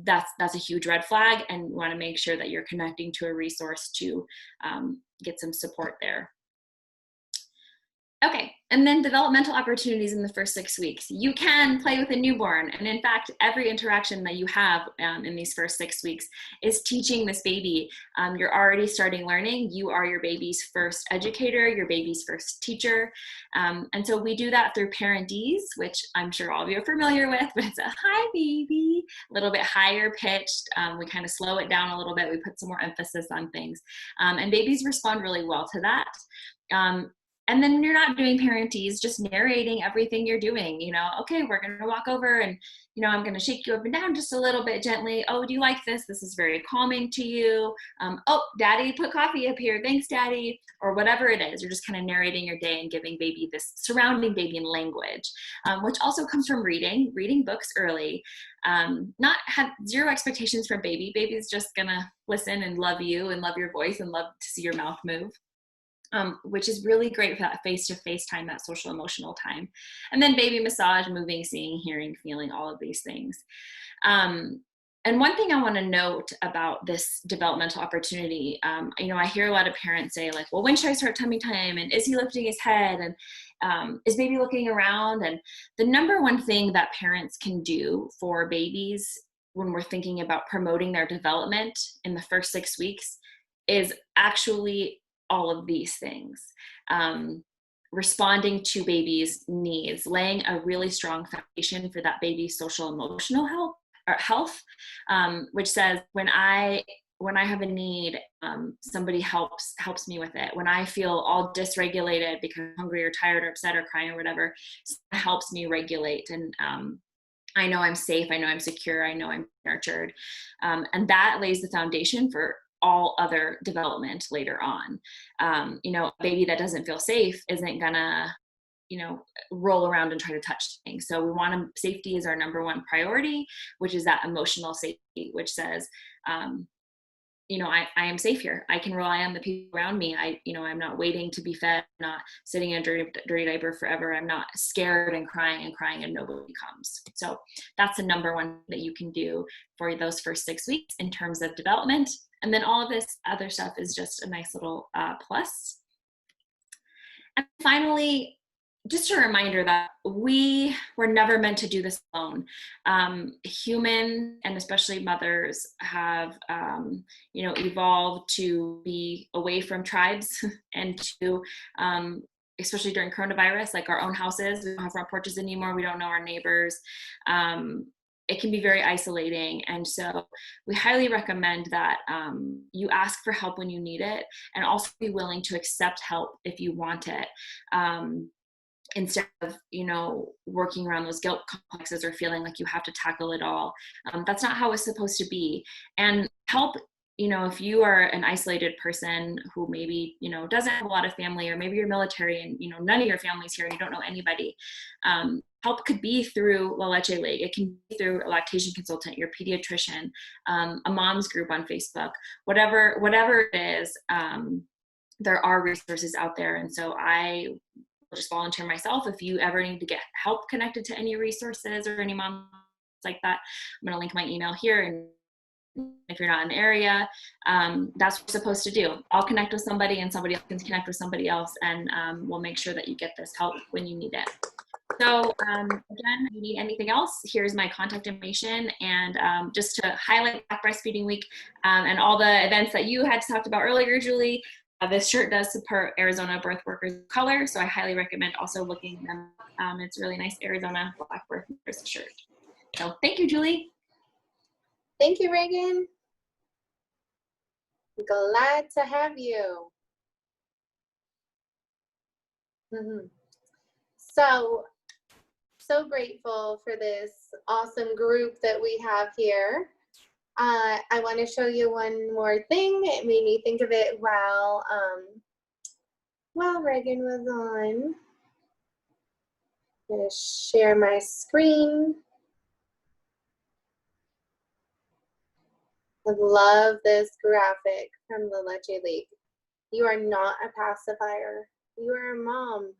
that's a huge red flag, and you want to make sure that you're connecting to a resource to get some support there. Okay, and then developmental opportunities in the first 6 weeks. You can play with a newborn, and in fact, every interaction that you have in these first 6 weeks is teaching this baby. You're already starting learning. You are your baby's first educator, your baby's first teacher. And so we do that through parentese, which I'm sure all of you are familiar with, but it's a hi baby, a little bit higher pitched. We kind of slow it down a little bit. We put some more emphasis on things. And babies respond really well to that. And then you're not doing parentese, just narrating everything you're doing. Okay, we're going to walk over and, I'm going to shake you up and down just a little bit gently. Oh, do you like this? This is very calming to you. Oh, daddy put coffee up here. Thanks, daddy. Or whatever it is. You're just kind of narrating your day and giving baby this, surrounding baby in language, which also comes from reading books early. Not have zero expectations from baby. Baby's just going to listen and love you and love your voice and love to see your mouth move. Which is really great for that face-to-face time, that social emotional time. And then baby massage, moving, seeing, hearing, feeling, all of these things. And one thing I want to note about this developmental opportunity, I hear a lot of parents say like, well, when should I start tummy time? And is he lifting his head? And is baby looking around? And the number one thing that parents can do for babies when we're thinking about promoting their development in the first 6 weeks is actually all of these things. Responding to baby's needs, laying a really strong foundation for that baby's social emotional health, which says when I have a need, somebody helps me with it. When I feel all dysregulated because I'm hungry or tired or upset or crying or whatever, it helps me regulate. And I know I'm safe, I know I'm secure, I know I'm nurtured. And that lays the foundation for all other development later on. A baby that doesn't feel safe isn't gonna, roll around and try to touch things. So safety is our number one priority, which is that emotional safety, which says, I am safe here. I can rely on the people around me. I'm not waiting to be fed, I'm not sitting in a dirty diaper forever. I'm not scared and crying and nobody comes. So that's the number one that you can do for those first 6 weeks in terms of development. And then all of this other stuff is just a nice little plus. And finally, just a reminder that we were never meant to do this alone. Humans, and especially mothers, have evolved to be away from tribes and to especially during coronavirus, like our own houses, we don't have front porches anymore, we don't know our neighbors. It can be very isolating. And so we highly recommend that you ask for help when you need it, and also be willing to accept help if you want it. Instead of, working around those guilt complexes or feeling like you have to tackle it all. That's not how it's supposed to be. And help, if you are an isolated person who maybe, doesn't have a lot of family, or maybe you're military and, none of your family's here and you don't know anybody, help could be through La Leche League. It can be through a lactation consultant, your pediatrician, a mom's group on Facebook, whatever it is, there are resources out there. And so I just volunteer myself. If you ever need to get help connected to any resources or any moms like that, I'm going to link my email here. And if you're not in the area, that's what we're supposed to do. I'll connect with somebody and somebody else can connect with somebody else, and we'll make sure that you get this help when you need it. So again, if you need anything else, here's my contact information. And just to highlight Black Breastfeeding Week and all the events that you had talked about earlier, Julie, this shirt does support Arizona Birth Workers of Color, so I highly recommend also looking at them. It's a really nice Arizona Black Birth Workers shirt. So thank you, Julie. Thank you, Reagan. Glad to have you. So grateful for this awesome group that we have here. I want to show you one more thing. It made me think of it while Reagan was on. I'm going to share my screen. I love this graphic from the Leche League. You are not a pacifier. You are a mom.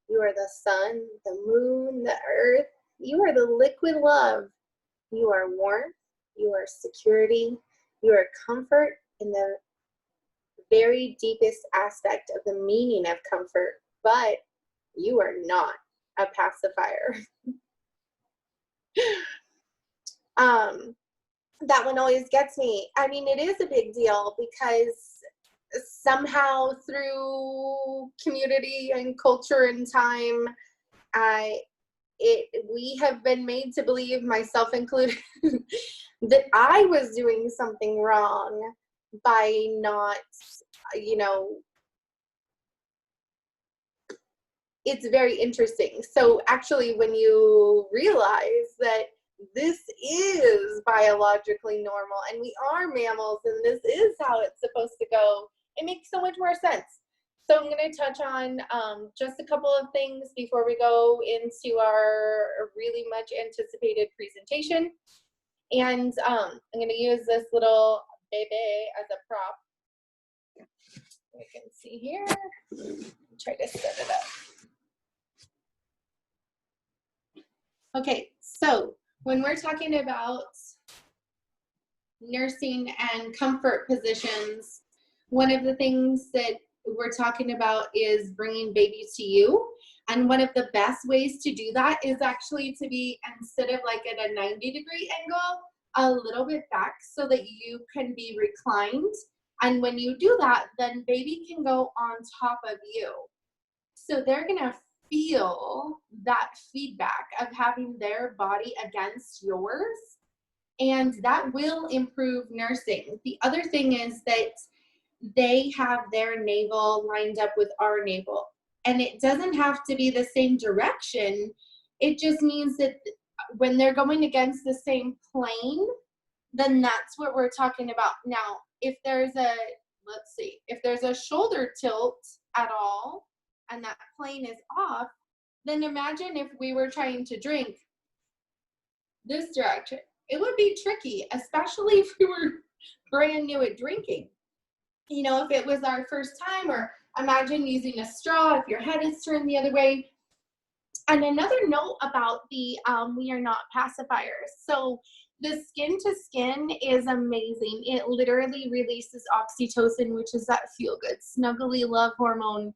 You are the sun, the moon, the earth. You are the liquid love. You are warmth. You are security. You are comfort in the very deepest aspect of the meaning of comfort, but you are not a pacifier. That one always gets me. I mean, it is a big deal because somehow through community and culture and time, we have been made to believe, myself included, that I was doing something wrong by not, it's very interesting. So actually, when you realize that this is biologically normal and we are mammals and this is how it's supposed to go, it makes so much more sense. So I'm going to touch on just a couple of things before we go into our really much anticipated presentation. And I'm going to use this little baby as a prop. We can see here. Try to set it up. Okay, so when we're talking about nursing and comfort positions, one of the things that we're talking about is bringing baby to you. And one of the best ways to do that is actually to be, instead of like at a 90-degree angle, a little bit back so that you can be reclined. And when you do that, then baby can go on top of you. So they're gonna feel that feedback of having their body against yours, and that will improve nursing. The other thing is that they have their navel lined up with our navel, and it doesn't have to be the same direction. It just means that when they're going against the same plane, then that's what we're talking about. Now, if there's a, let's see, if there's a shoulder tilt at all, and that plane is off, then imagine if we were trying to drink this direction. It would be tricky, especially if we were brand new at drinking. You know, if it was our first time, or imagine using a straw if your head is turned the other way. And another note about the we are not pacifiers. So the skin to skin is amazing. It literally releases oxytocin, which is that feel good, snuggly love hormone.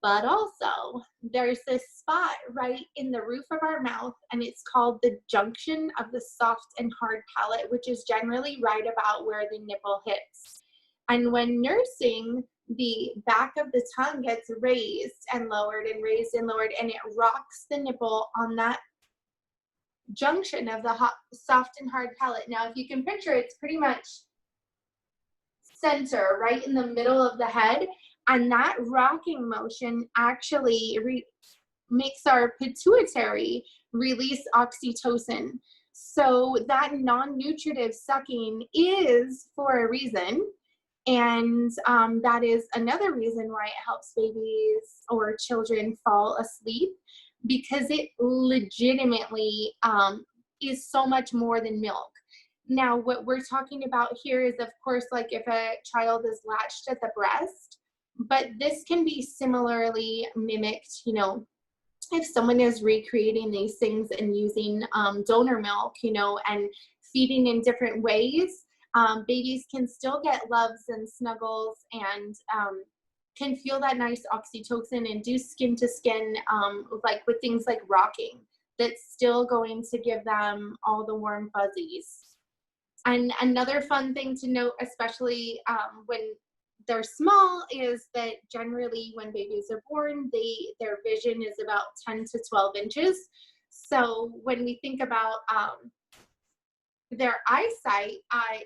But also, there's this spot right in the roof of our mouth, and it's called the junction of the soft and hard palate, which is generally right about where the nipple hits. And when nursing, the back of the tongue gets raised and lowered and raised and lowered, and it rocks the nipple on that junction of the soft and hard palate. Now, if you can picture, it's pretty much center, right in the middle of the head. And that rocking motion actually makes our pituitary release oxytocin. So that non-nutritive sucking is for a reason. And that is another reason why it helps babies or children fall asleep, because it legitimately is so much more than milk. Now, what we're talking about here is, of course, like if a child is latched at the breast, but this can be similarly mimicked, you know, if someone is recreating these things and using donor milk, you know, and feeding in different ways, babies can still get loves and snuggles and can feel that nice oxytocin and do skin to skin, like with things like rocking, that's still going to give them all the warm fuzzies. And another fun thing to note, especially when they're small, is that generally when babies are born, their vision is about 10 to 12 inches. So when we think about their eyesight,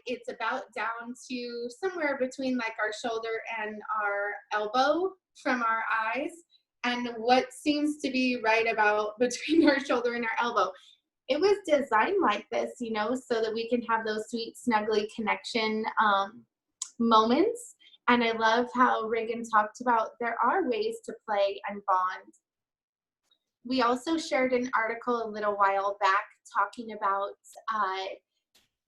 it's about down to somewhere between like our shoulder and our elbow from our eyes, and what seems to be right about between our shoulder and our elbow. It was designed like this, you know, so that we can have those sweet, snuggly connection moments. And I love how Reagan talked about there are ways to play and bond. We also shared an article a little while back talking about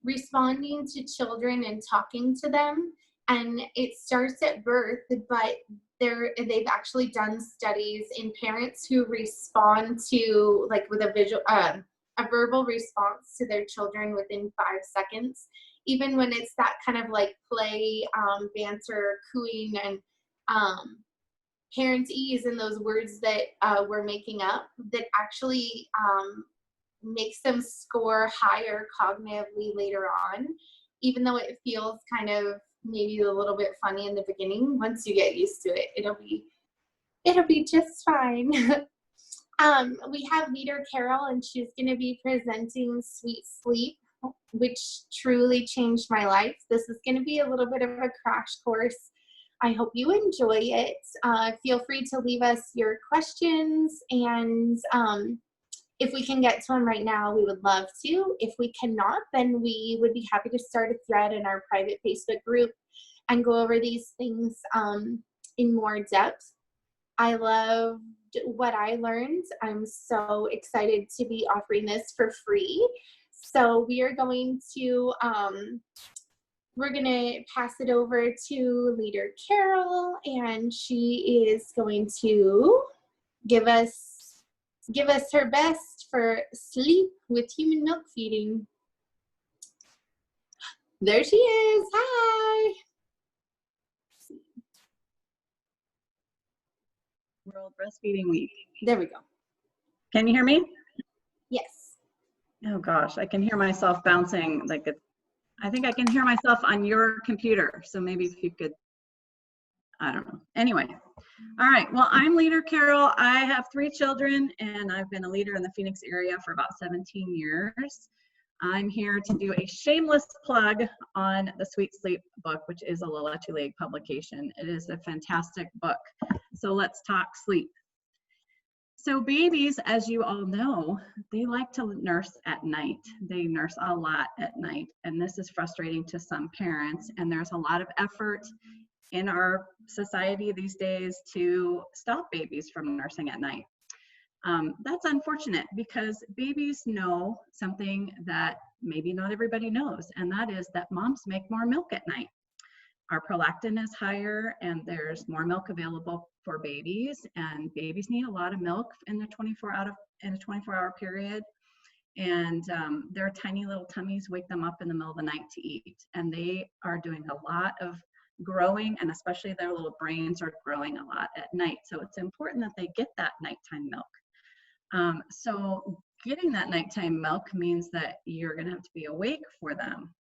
responding to children and talking to them. And it starts at birth, but they've actually done studies in parents who respond to, like with a verbal response to their children within 5 seconds, even when it's that kind of like play, banter, cooing, and parent ease in those words that we're making up, that actually makes them score higher cognitively later on, even though it feels kind of maybe a little bit funny in the beginning. Once you get used to it, it'll be just fine. We have leader Carol, and she's going to be presenting Sweet Sleep, which truly changed my life. This is going to be a little bit of a crash course I hope you enjoy it. Feel free to leave us your questions, and if we can get to them right now, we would love to. If we cannot, then we would be happy to start a thread in our private Facebook group and go over these things in more depth. I loved what I learned. I'm so excited to be offering this for free. So we are going to pass it over to Leader Carol, and she is going to give us her best for sleep with human milk feeding. There she is. Hi. World Breastfeeding Week. There we go. Can you hear me? Yes. Oh gosh, I can hear myself bouncing like it. I think I can hear myself on your computer. So maybe if you could, I don't know. Anyway, all right. Well, I'm Leader Carol. I have 3 children, and I've been a leader in the Phoenix area for about 17 years. I'm here to do a shameless plug on the Sweet Sleep book, which is a Leche publication. It is a fantastic book. So let's talk sleep. So babies, as you all know, they like to nurse at night. They nurse a lot at night, and this is frustrating to some parents, and there's a lot of effort in our society these days to stop babies from nursing at night. That's unfortunate because babies know something that maybe not everybody knows, and that is that moms make more milk at night. Our prolactin is higher, and there's more milk available for babies, and babies need a lot of milk in the 24-hour period. And their tiny little tummies wake them up in the middle of the night to eat, and they are doing a lot of growing, and especially their little brains are growing a lot at night. So it's important that they get that nighttime milk. So getting that nighttime milk means that you're going to have to be awake for them.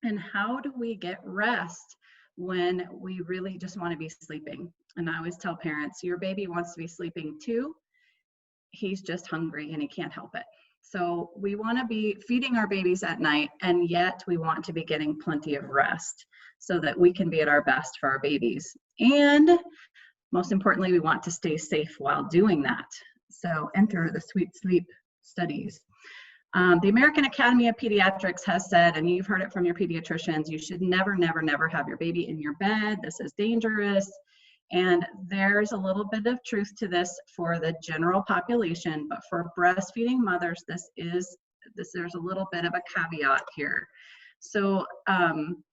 And how do we get rest when we really just want to be sleeping? And I always tell parents, your baby wants to be sleeping too. He's just hungry and he can't help it. So we want to be feeding our babies at night, and yet we want to be getting plenty of rest so that we can be at our best for our babies. And most importantly, we want to stay safe while doing that. So enter the Sweet Sleep studies. The American Academy of Pediatrics has said, and you've heard it from your pediatricians, you should never, never, never have your baby in your bed. This is dangerous. And there's a little bit of truth to this for the general population, but for breastfeeding mothers, there's a little bit of a caveat here. So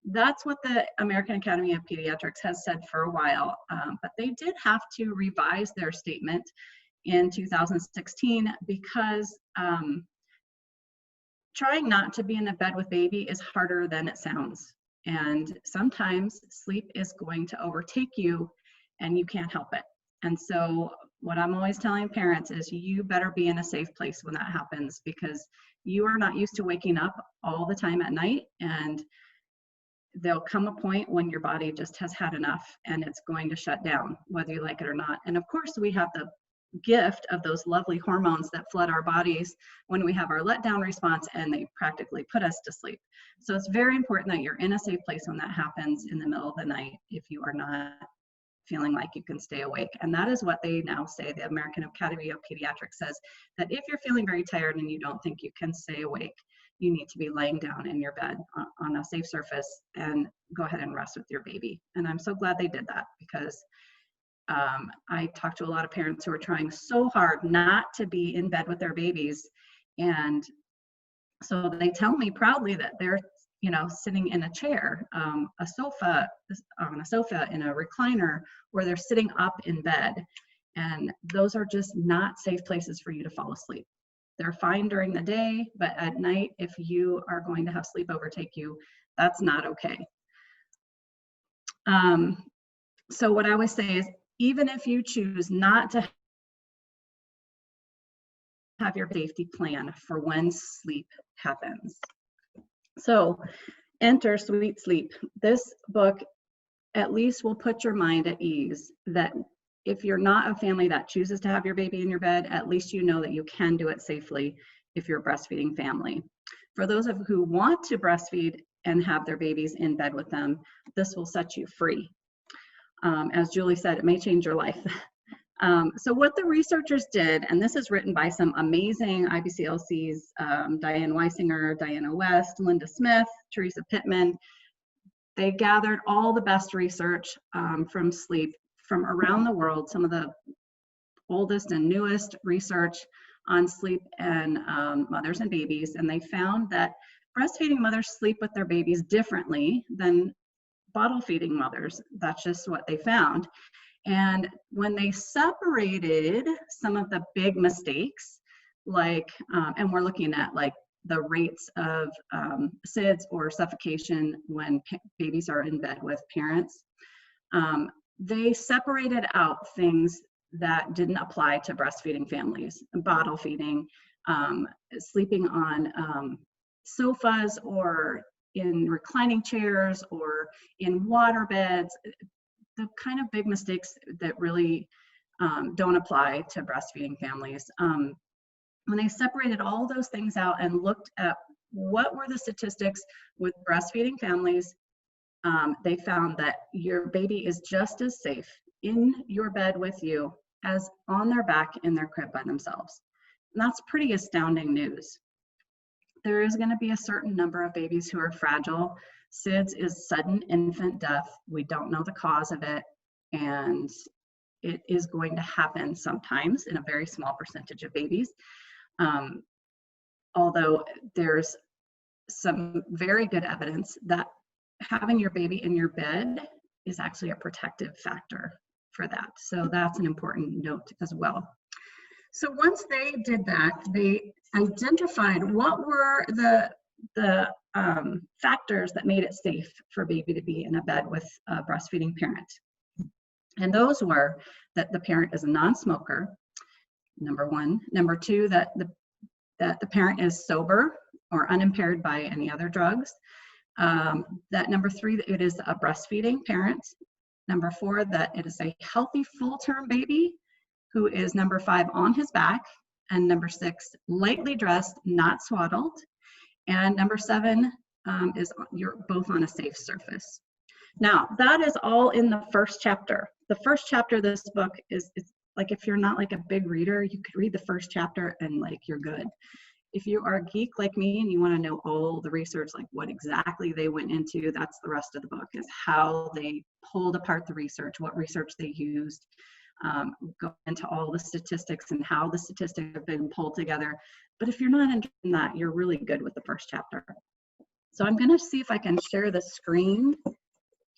that's what the American Academy of Pediatrics has said for a while, but they did have to revise their statement in 2016 because trying not to be in the bed with baby is harder than it sounds. And sometimes sleep is going to overtake you and you can't help it. And so what I'm always telling parents is you better be in a safe place when that happens, because you are not used to waking up all the time at night, and there'll come a point when your body just has had enough and it's going to shut down, whether you like it or not. And of course, we have the gift of those lovely hormones that flood our bodies when we have our letdown response, and they practically put us to sleep. So it's very important that you're in a safe place when that happens in the middle of the night if you are not feeling like you can stay awake. And that is what they now say. The American Academy of Pediatrics says that if you're feeling very tired and you don't think you can stay awake, you need to be laying down in your bed on a safe surface and go ahead and rest with your baby. And I'm so glad they did that, because I talked to a lot of parents who are trying so hard not to be in bed with their babies. And so they tell me proudly that they're, sitting in a chair, on a sofa in a recliner, where they're sitting up in bed. And those are just not safe places for you to fall asleep. They're fine during the day, but at night, if you are going to have sleep overtake you, that's not okay. So what I always say is, even if you choose not to have your safety plan for when sleep happens. So enter Sweet Sleep. This book at least will put your mind at ease that if you're not a family that chooses to have your baby in your bed, at least you know that you can do it safely if you're a breastfeeding family. For those of who want to breastfeed and have their babies in bed with them, this will set you free. As Julie said, it may change your life. So what the researchers did, and this is written by some amazing IBCLCs, Diane Weisinger, Diana West, Linda Smith, Teresa Pittman. They gathered all the best research from sleep from around the world, some of the oldest and newest research on sleep and mothers and babies, and they found that breastfeeding mothers sleep with their babies differently than bottle feeding mothers. That's just what they found. And when they separated some of the big mistakes, like, and we're looking at like the rates of SIDS or suffocation when babies are in bed with parents, they separated out things that didn't apply to breastfeeding families, bottle feeding, sleeping on sofas or in reclining chairs or in water beds, the kind of big mistakes that really don't apply to breastfeeding families. When they separated all those things out and looked at what were the statistics with breastfeeding families, they found that your baby is just as safe in your bed with you as on their back in their crib by themselves. And that's pretty astounding news. There is going to be a certain number of babies who are fragile. SIDS is sudden infant death. We don't know the cause of it, and it is going to happen sometimes in a very small percentage of babies. Although there's some very good evidence that having your baby in your bed is actually a protective factor for that. So that's an important note as well. So once they did that, they identified what were the factors that made it safe for baby to be in a bed with a breastfeeding parent. And those were that the parent is a non-smoker, number one. Number two, that the parent is sober or unimpaired by any other drugs. That number three, that it is a breastfeeding parent. Number four, that it is a healthy full-term baby who is number 5 on his back, and number 6 lightly dressed, not swaddled, and number 7 is you're both on a safe surface. Now that is all in the first chapter. The first chapter of this book is like, if you're not like a big reader, you could read the first chapter and like you're good. If you are a geek like me and you want to know all the research, like what exactly they went into, that's the rest of the book, is how they pulled apart the research, what research they used, go into all the statistics and how the statistics have been pulled together. But if you're not interested in that, you're really good with the first chapter. So I'm going to see if I can share the screen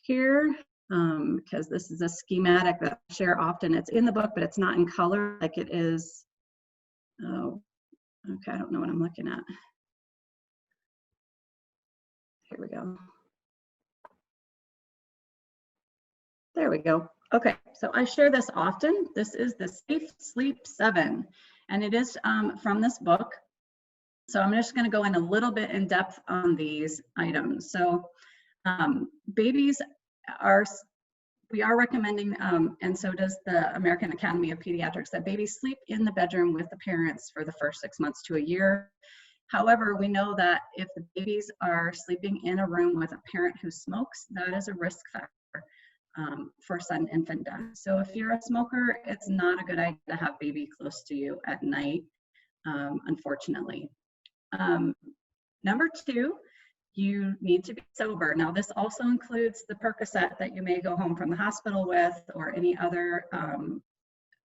here, because this is a schematic that I share often. It's in the book, but it's not in color like it is. Oh, okay, I don't know what I'm looking at. Here we go. There we go. Okay, so I share this often. This is the Safe Sleep 7, and it is from this book. So I'm just going to go in a little bit in depth on these items. So babies we are recommending, and so does the American Academy of Pediatrics, that babies sleep in the bedroom with the parents for the first 6 months to a year. However, we know that if the babies are sleeping in a room with a parent who smokes, that is a risk factor for sudden infant death. So if you're a smoker, it's not a good idea to have baby close to you at night, unfortunately. Number 2, you need to be sober. Now this also includes the Percocet that you may go home from the hospital with, or any other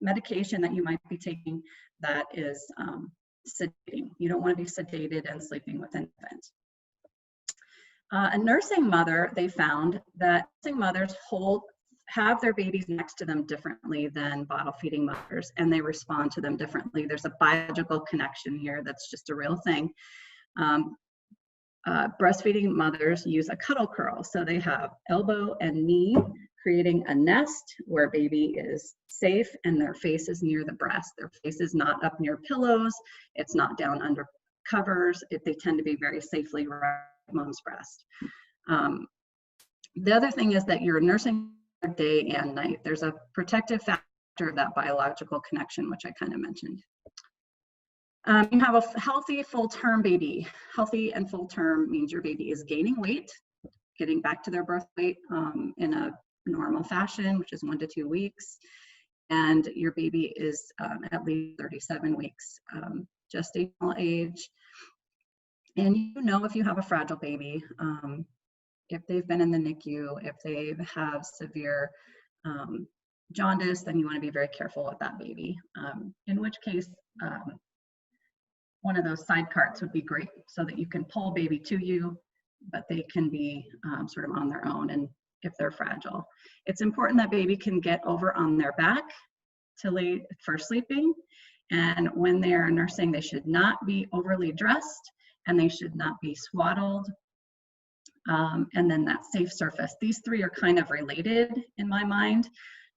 medication that you might be taking that is sedating. You don't want to be sedated and sleeping with an infant. A nursing mother, they found that nursing mothers have their babies next to them differently than bottle feeding mothers, and they respond to them differently. There's a biological connection here that's just a real thing. Breastfeeding mothers use a cuddle curl, so they have elbow and knee, creating a nest where baby is safe and their face is near the breast. Their face is not up near pillows, it's not down under covers. They tend to be very safely right at mom's breast. The other thing is that you're nursing day and night. There's a protective factor of that biological connection, which I kind of mentioned. You have a healthy full-term baby. Healthy and full-term means your baby is gaining weight, getting back to their birth weight in a normal fashion, which is 1 to 2 weeks, and your baby is at least 37 weeks gestational age. And you know if you have a fragile baby, if they've been in the NICU, if they have severe jaundice, then you want to be very careful with that baby. In which case, one of those side carts would be great so that you can pull baby to you, but they can be sort of on their own, and if they're fragile. It's important that baby can get over on their back to lay for sleeping, and when they're nursing, they should not be overly dressed, and they should not be swaddled. And then that safe surface. These three are kind of related in my mind.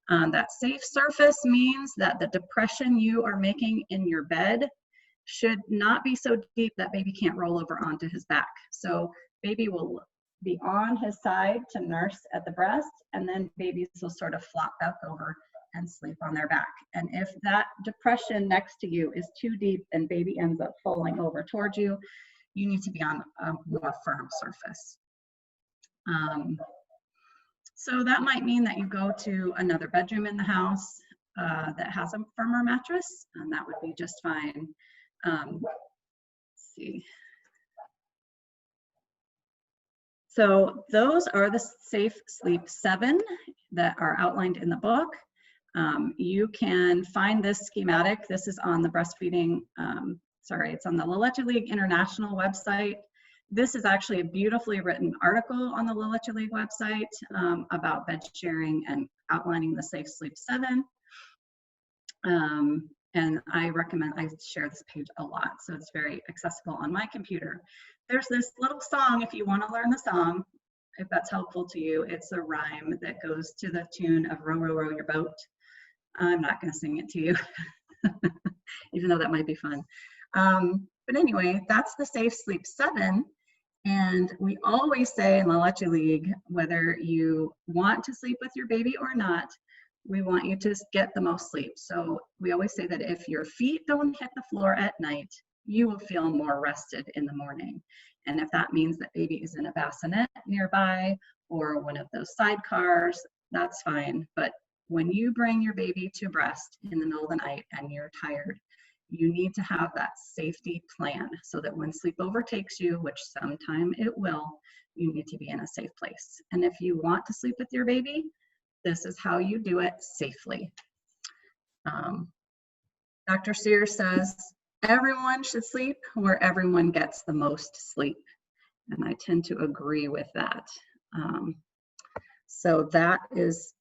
That safe surface means that the depression you are making in your bed should not be so deep that baby can't roll over onto his back. So baby will be on his side to nurse at the breast, and then babies will sort of flop back over and sleep on their back. And if that depression next to you is too deep and baby ends up falling over towards you, you need to be on a more firm surface. So that might mean that you go to another bedroom in the house that has a firmer mattress, and that would be just fine. Let's see. So those are the Safe Sleep 7 that are outlined in the book. You can find this schematic. This is on the breastfeeding, it's on the Leche League International website. This is actually a beautifully written article on the Leche League website about bed sharing and outlining the Safe Sleep 7. And I share this page a lot, so it's very accessible on my computer. There's this little song, if you want to learn the song, if that's helpful to you. It's a rhyme that goes to the tune of Row, Row, Row Your Boat. I'm not going to sing it to you, even though that might be fun. But anyway, that's the Safe Sleep 7. And we always say in the Leche League, whether you want to sleep with your baby or not, we want you to get the most sleep. So we always say that if your feet don't hit the floor at night, you will feel more rested in the morning. And if that means that baby is in a bassinet nearby or one of those sidecars, that's fine. But when you bring your baby to breast in the middle of the night and you're tired, you need to have that safety plan so that when sleep overtakes you, which sometime it will, you need to be in a safe place. And if you want to sleep with your baby, this is how you do it safely. Dr. Sear says, everyone should sleep where everyone gets the most sleep. And I tend to agree with that. So that is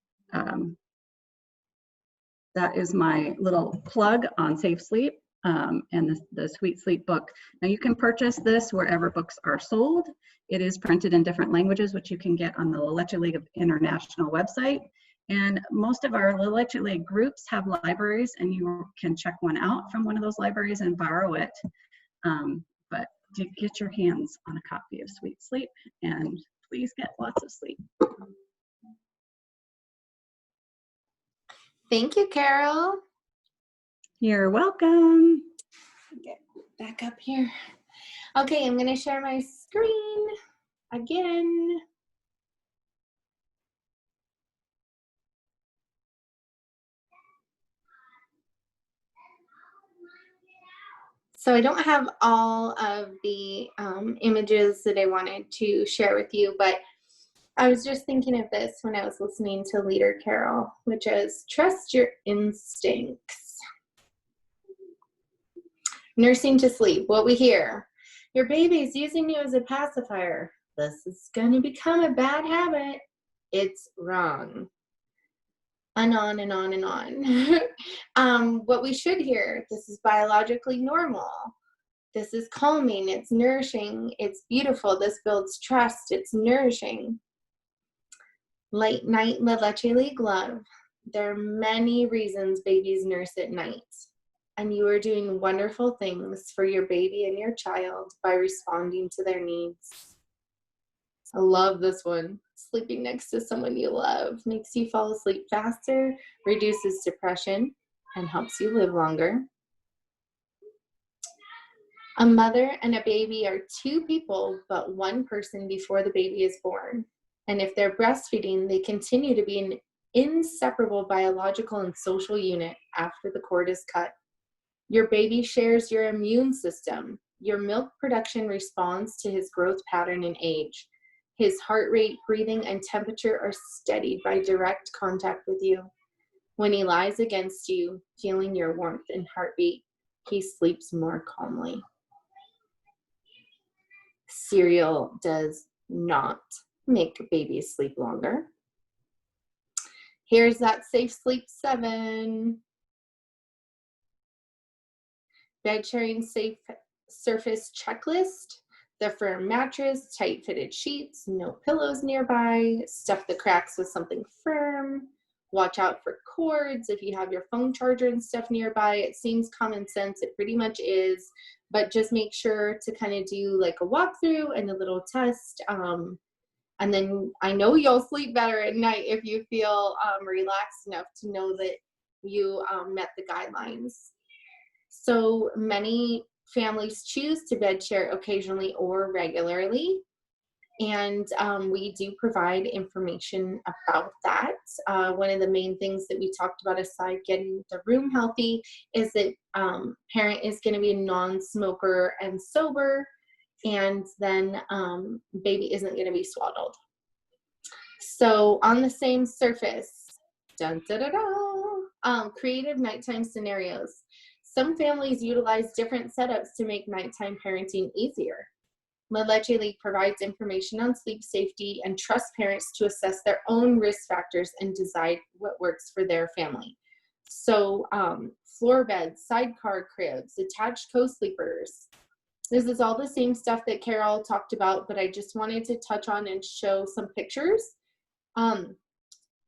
my little plug on Safe Sleep and the Sweet Sleep book. Now you can purchase this wherever books are sold. It is printed in different languages, which you can get on the Leche League International website. And most of our Leche League groups have libraries, and you can check one out from one of those libraries and borrow it. But to get your hands on a copy of Sweet Sleep, and please get lots of sleep. Thank you, Carol. You're welcome. Get back up here. Okay, I'm going to share my screen again. So I don't have all of the images that I wanted to share with you, but I was just thinking of this when I was listening to Leader Carol, which is trust your instincts. Nursing to sleep, what we hear. Your baby's using you as a pacifier. This is going to become a bad habit. It's wrong. And on and on and on. What we should hear, this is biologically normal. This is calming, it's nourishing, it's beautiful, this builds trust, it's nourishing. Late night Leche League love. There are many reasons babies nurse at night. And you are doing wonderful things for your baby and your child by responding to their needs. I love this one. Sleeping next to someone you love makes you fall asleep faster, reduces depression, and helps you live longer. A mother and a baby are two people, but one person before the baby is born. And if they're breastfeeding, they continue to be an inseparable biological and social unit after the cord is cut. Your baby shares your immune system. Your milk production responds to his growth pattern and age. His heart rate, breathing, and temperature are steadied by direct contact with you. When he lies against you, feeling your warmth and heartbeat, he sleeps more calmly. Cereal does not make babies sleep longer. Here's that Safe Sleep 7. Bed sharing safe surface checklist. The firm mattress, tight fitted sheets, no pillows nearby, stuff the cracks with something firm. Watch out for cords if you have your phone charger and stuff nearby. It seems common sense, it pretty much is, but just make sure to kind of do like a walkthrough and a little test. And then I know you'll sleep better at night if you feel relaxed enough to know that you met the guidelines. So many families choose to bed share occasionally or regularly. And we do provide information about that. One of the main things that we talked about aside getting the room healthy is that parent is going to be a non-smoker and sober, and then baby isn't going to be swaddled. So on the same surface, dun, da, da, da, creative nighttime scenarios. Some families utilize different setups to make nighttime parenting easier. The Leche League provides information on sleep safety and trusts parents to assess their own risk factors and decide what works for their family. So floor beds, sidecar cribs, attached co-sleepers. This is all the same stuff that Carol talked about, but I just wanted to touch on and show some pictures.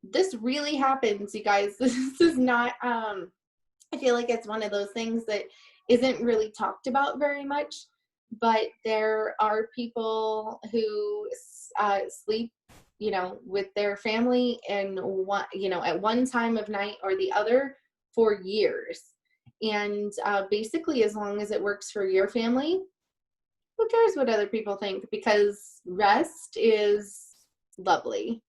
This really happens, you guys. This is not, I feel like it's one of those things that isn't really talked about very much. But there are people who sleep, you know, with their family and one, you know, at one time of night or the other for years. And basically, as long as it works for your family, who cares what other people think? Because rest is lovely.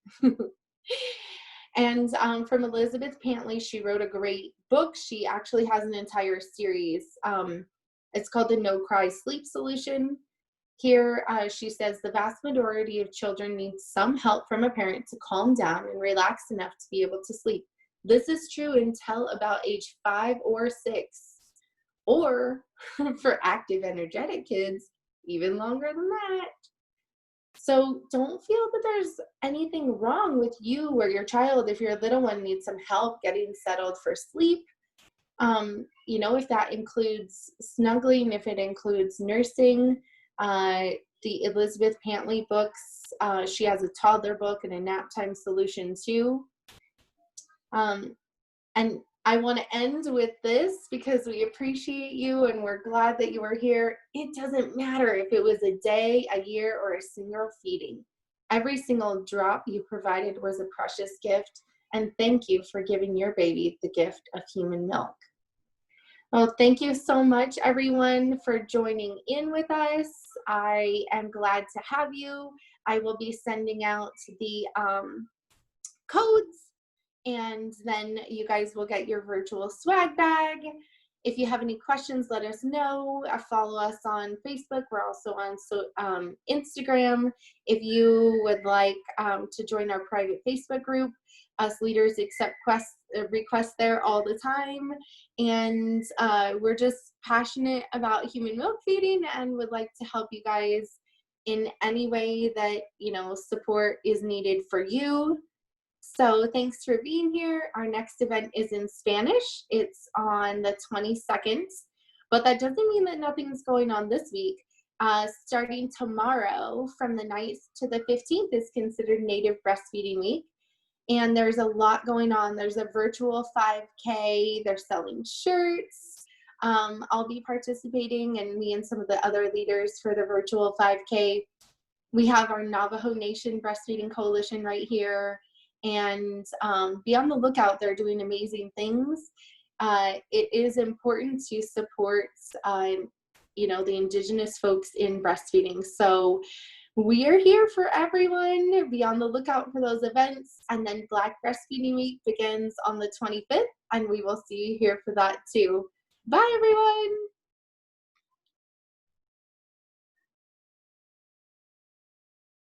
And from Elizabeth Pantley, she wrote a great book. She actually has an entire series. It's called the No Cry Sleep Solution. Here, she says the vast majority of children need some help from a parent to calm down and relax enough to be able to sleep. This is true until about age 5 or 6, or for active, energetic kids, even longer than that. So don't feel that there's anything wrong with you or your child if your little one needs some help getting settled for sleep. You know, if that includes snuggling, if it includes nursing, the Elizabeth Pantley books, she has a toddler book and a nap time solution too. And I want to end with this because we appreciate you and we're glad that you were here. It doesn't matter if it was a day, a year, or a single feeding. Every single drop you provided was a precious gift, and thank you for giving your baby the gift of human milk. Well, thank you so much, everyone, for joining in with us. I am glad to have you. I will be sending out the codes, and then you guys will get your virtual swag bag. If you have any questions, let us know. Follow us on Facebook. We're also on Instagram. If you would like to join our private Facebook group, us leaders accept requests there all the time. And we're just passionate about human milk feeding and would like to help you guys in any way that, you know, support is needed for you. So thanks for being here. Our next event is in Spanish. It's on the 22nd, but that doesn't mean that nothing's going on this week. Starting tomorrow from the 9th to the 15th is considered Native Breastfeeding Week. And there's a lot going on. There's a virtual 5K. They're selling shirts. I'll be participating, and me and some of the other leaders for the virtual 5K. We have our Navajo Nation Breastfeeding Coalition right here. And be on the lookout. They're doing amazing things. It is important to support, you know, the indigenous folks in breastfeeding. So we are here for everyone. Be on the lookout for those events. And then Black Breastfeeding Week begins on the 25th, and we will see you here for that too. Bye, everyone.